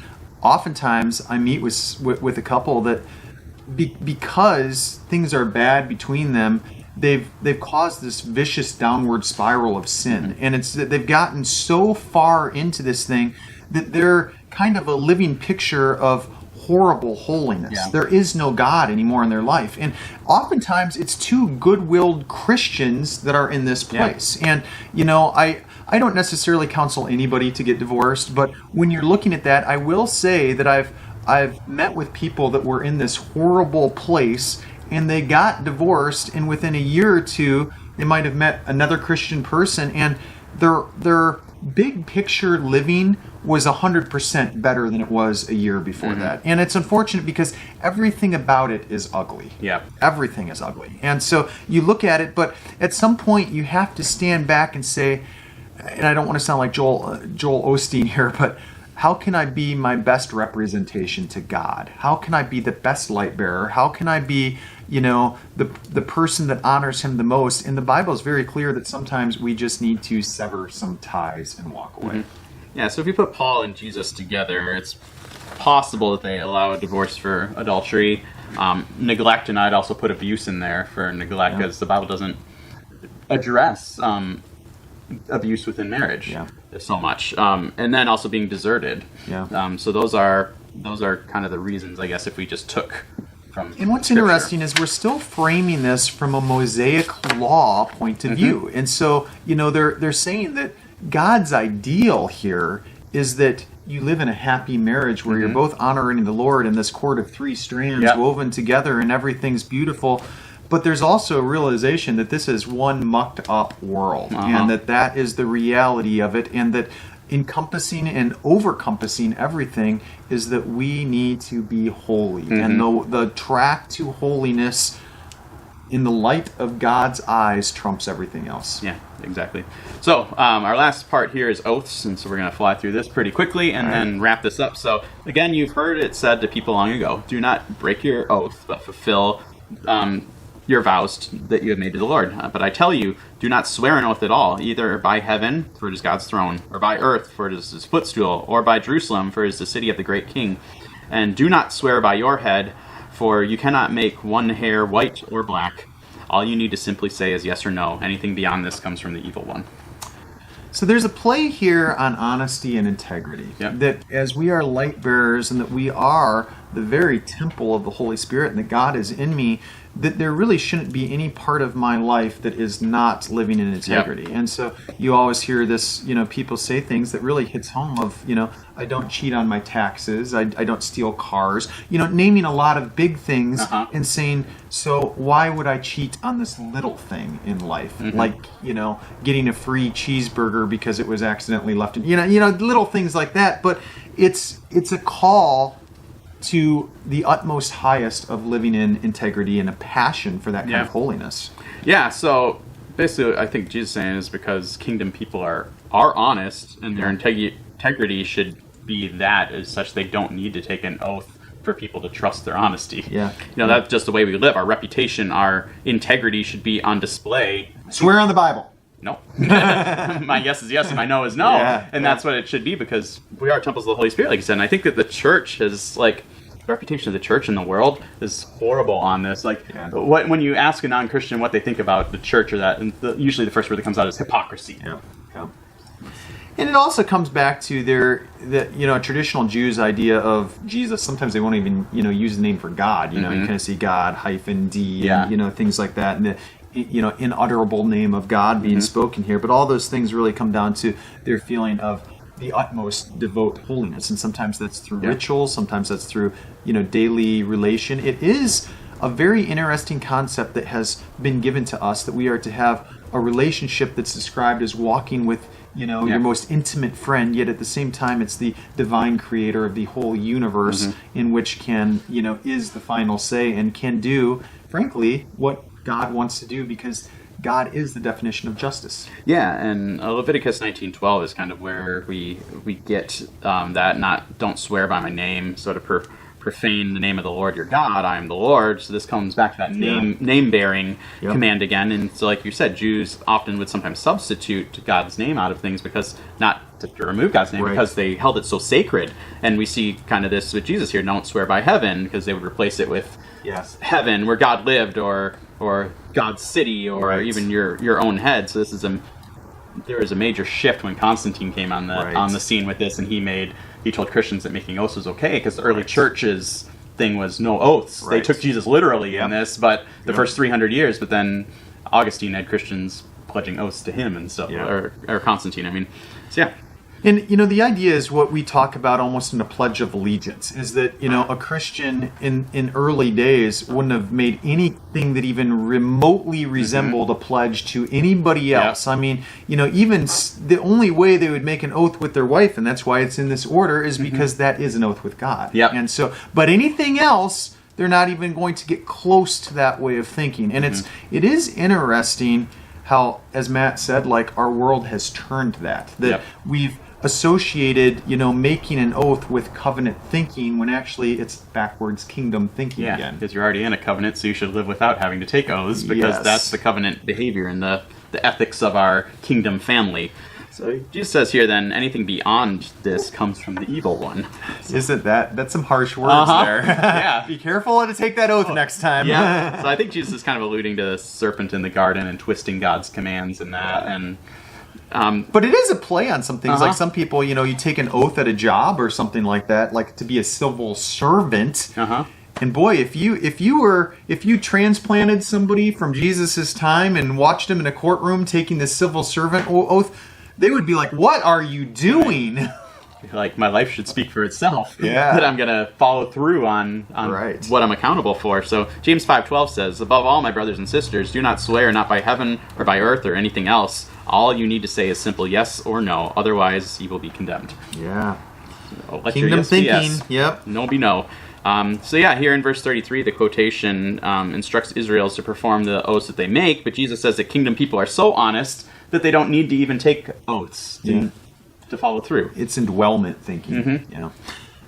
oftentimes I meet with a couple that because things are bad between them, they've caused this vicious downward spiral of sin, and it's that they've gotten so far into this thing that they're kind of a living picture of horrible holiness. There is no God anymore in their life, and oftentimes it's 2 good-willed Christians that are in this place. And I don't necessarily counsel anybody to get divorced, but when you're looking at that, I will say that I've met with people that were in this horrible place, and they got divorced, and within a year or 2, they might have met another Christian person, and their big picture living was 100% better than it was a year before that. And it's unfortunate because everything about it is ugly. Everything is ugly. And so you look at it, but at some point you have to stand back and say, and I don't want to sound like Joel Osteen here, but how can I be my best representation to God? How can I be the best light bearer? How can I be, the person that honors Him the most? And the Bible is very clear that sometimes we just need to sever some ties and walk away. Yeah, so if you put Paul and Jesus together, it's possible that they allow a divorce for adultery. Neglect, and I'd also put abuse in there for neglect, because the Bible doesn't address abuse within marriage so much, and then also being deserted. So those are kind of the reasons, I guess, if we just took from And what's Scripture. interesting is we're still framing this from a Mosaic law point of view, and so they're saying that God's ideal here is that you live in a happy marriage where you're both honoring the Lord in this cord of 3 strands woven together and everything's beautiful. But there's also a realization that this is one mucked up world and that is the reality of it, and that encompassing and overcompassing everything is that we need to be holy. And the track to holiness in the light of God's eyes trumps everything else. Yeah, exactly. So our last part here is oaths, and so we're going to fly through this pretty quickly and then wrap this up. So again, you've heard it said to people long ago, do not break your oath, but fulfill your vows that you have made to the Lord. But I tell you, do not swear an oath at all, either by heaven, for it is God's throne, or by earth, for it is his footstool, or by Jerusalem, for it is the city of the great king. And do not swear by your head, for you cannot make one hair white or black. All you need to simply say is yes or no. Anything beyond this comes from the evil one. So there's a play here on honesty and integrity. That as we are light bearers and that we are the very temple of the Holy Spirit and that God is in me, that there really shouldn't be any part of my life that is not living in integrity. And so you always hear this, people say things that really hits home of, I don't cheat on my taxes, I don't steal cars, naming a lot of big things and saying, so why would I cheat on this little thing in life? Like, getting a free cheeseburger because it was accidentally left in, little things like that. But it's a call to the utmost highest of living in integrity and a passion for that kind of holiness. Yeah, so basically I think Jesus is saying is because kingdom people are honest, and their integrity should be that as such they don't need to take an oath for people to trust their honesty. That's just the way we live. Our reputation, our integrity should be on display. Swear on the Bible. No. My yes is yes and my no is no. And that's what it should be, because we are temples of the Holy Spirit, like you said. And I think that the church is the reputation of the church in the world is horrible on this. When you ask a non-Christian what they think about the church or that, and usually the first word that comes out is hypocrisy. And it also comes back to the traditional Jews' idea of Jesus. Sometimes they won't even use the name for God. You kind of see God -D and things like that, and the inutterable name of God being spoken here. But all those things really come down to their feeling of the utmost devout holiness, and sometimes that's through rituals, sometimes that's through daily relation. It is a very interesting concept that has been given to us, that we are to have a relationship that's described as walking with your most intimate friend, yet at the same time it's the divine creator of the whole universe, in which is the final say and can do, frankly, what God wants to do, because God is the definition of justice. Yeah, and Leviticus 19:12 is kind of where we get that don't swear by my name, so to profane the name of the Lord your God, I am the Lord. So this comes back to that name-bearing command again. And so like you said, Jews often would sometimes substitute God's name out of things, because not to remove God's name, because they held it so sacred. And we see kind of this with Jesus here, don't swear by heaven, because they would replace it with heaven, where God lived, or God's city, or even your own head. So there was a major shift when Constantine came on the scene with this, and he told Christians that making oaths was okay, because the early church's thing was no oaths. They took Jesus literally in this, but the first 300 years. But then Augustine had Christians pledging oaths to him, and so or Constantine. I mean, so yeah. And the idea is what we talk about almost in a pledge of allegiance, is that a Christian in early days wouldn't have made anything that even remotely resembled a pledge to anybody else. I mean, even the only way they would make an oath with their wife, and that's why it's in this order, is because that is an oath with God. And so, but anything else, they're not even going to get close to that way of thinking. And it is interesting how, as Matt said, our world has turned that we've associated, making an oath with covenant thinking, when actually it's backwards kingdom thinking again. Because you're already in a covenant, so you should live without having to take oaths, because that's the covenant behavior and the ethics of our kingdom family. So Jesus says here, then, anything beyond this comes from the evil one. Isn't that's some harsh words there? Yeah. Be careful to take that oath next time. Yeah. So I think Jesus is kind of alluding to the serpent in the garden and twisting God's commands and that, and but it is a play on some things. Like some people, you take an oath at a job or something like that, like to be a civil servant. And boy, if you transplanted somebody from Jesus' time and watched him in a courtroom taking the civil servant oath, they would be like, "What are you doing?" like my life should speak for itself. Yeah. That I'm going to follow through on Right. what I'm accountable for. So James 5:12 says, "Above all, my brothers and sisters, do not swear, not by heaven or by earth or anything else. All you need to say is simple yes or no. Otherwise, you will be condemned." Yeah. So let Kingdom your yes be thinking. yes. Yep. No be no. So yeah, here in verse 33, the quotation instructs Israel to perform the oaths that they make, but Jesus says that kingdom people are so honest that they don't need to even take oaths to follow through. It's indwellment thinking. Mm-hmm. Yeah.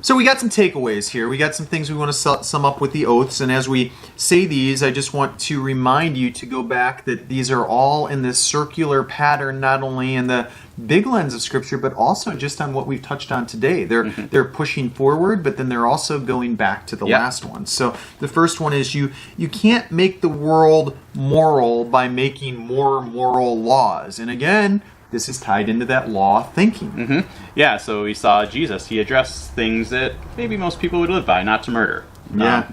So we got some takeaways here. We got some things we want to sum up with the oaths. And as we say these, I just want to remind you to go back that these are all in this circular pattern, not only in the big lens of Scripture, but also just on what we've touched on today. They're pushing forward, but then they're also going back to the last one. So the first one is you can't make the world moral by making more moral laws. And again, this is tied into that law thinking. Mm-hmm. Yeah, so we saw Jesus. He addressed things that maybe most people would live by, not to murder. Yeah.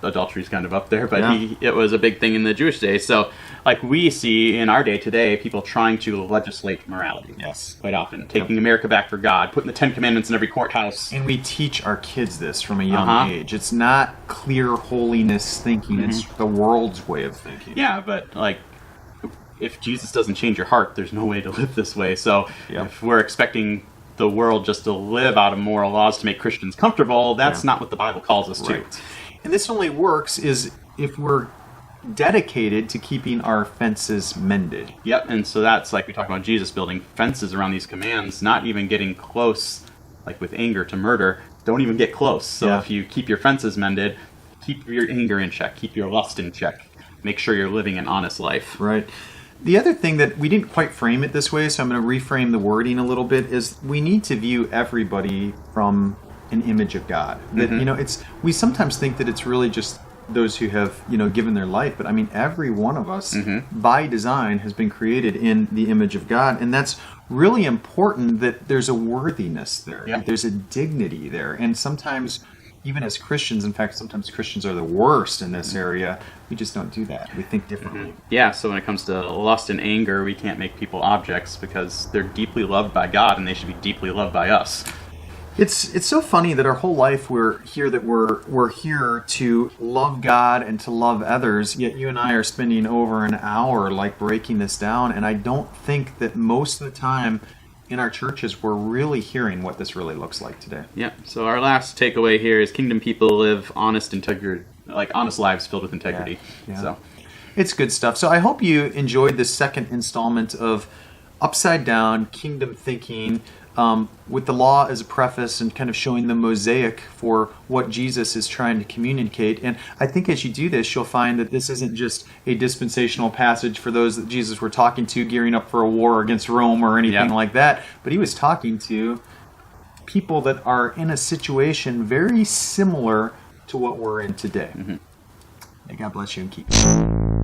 Adultery is kind of up there, but it was a big thing in the Jewish day. So, like we see in our day today, people trying to legislate morality. Yes. Quite often. Taking America back for God, putting the Ten Commandments in every courthouse. And we teach our kids this from a young age. It's not clear holiness thinking. It's the world's way of thinking. Yeah, but if Jesus doesn't change your heart, there's no way to live this way. So if we're expecting the world just to live out of moral laws to make Christians comfortable, that's not what the Bible calls us to. And this only works is if we're dedicated to keeping our fences mended. Yep, and so that's like we talk about Jesus building fences around these commands, not even getting close, like with anger to murder, don't even get close. So if you keep your fences mended, keep your anger in check, keep your lust in check, make sure you're living an honest life. Right. The other thing that we didn't quite frame it this way, so I'm going to reframe the wording a little bit, is we need to view everybody from an image of God. That we sometimes think that it's really just those who have given their life, but I mean every one of us by design has been created in the image of God, and that's really important. That there's a worthiness there, there's a dignity there, and sometimes even as Christians, in fact, sometimes Christians are the worst in this area. We just don't do that. We think differently. Yeah, so when it comes to lust and anger, we can't make people objects because they're deeply loved by God and they should be deeply loved by us. It's so funny that our whole life we're here to love God and to love others, yet you and I are spending over an hour breaking this down, and I don't think that most of the time in our churches we're really hearing what this really looks like today. Yeah. So our last takeaway here is kingdom people live honest lives filled with integrity. Yeah. So it's good stuff. So I hope you enjoyed this second installment of Upside Down Kingdom Thinking, with the law as a preface and kind of showing the mosaic for what Jesus is trying to communicate. And I think as you do this, you'll find that this isn't just a dispensational passage for those that Jesus were talking to gearing up for a war against Rome or anything like that, but he was talking to people that are in a situation very similar to what we're in today. May God bless you and keep you.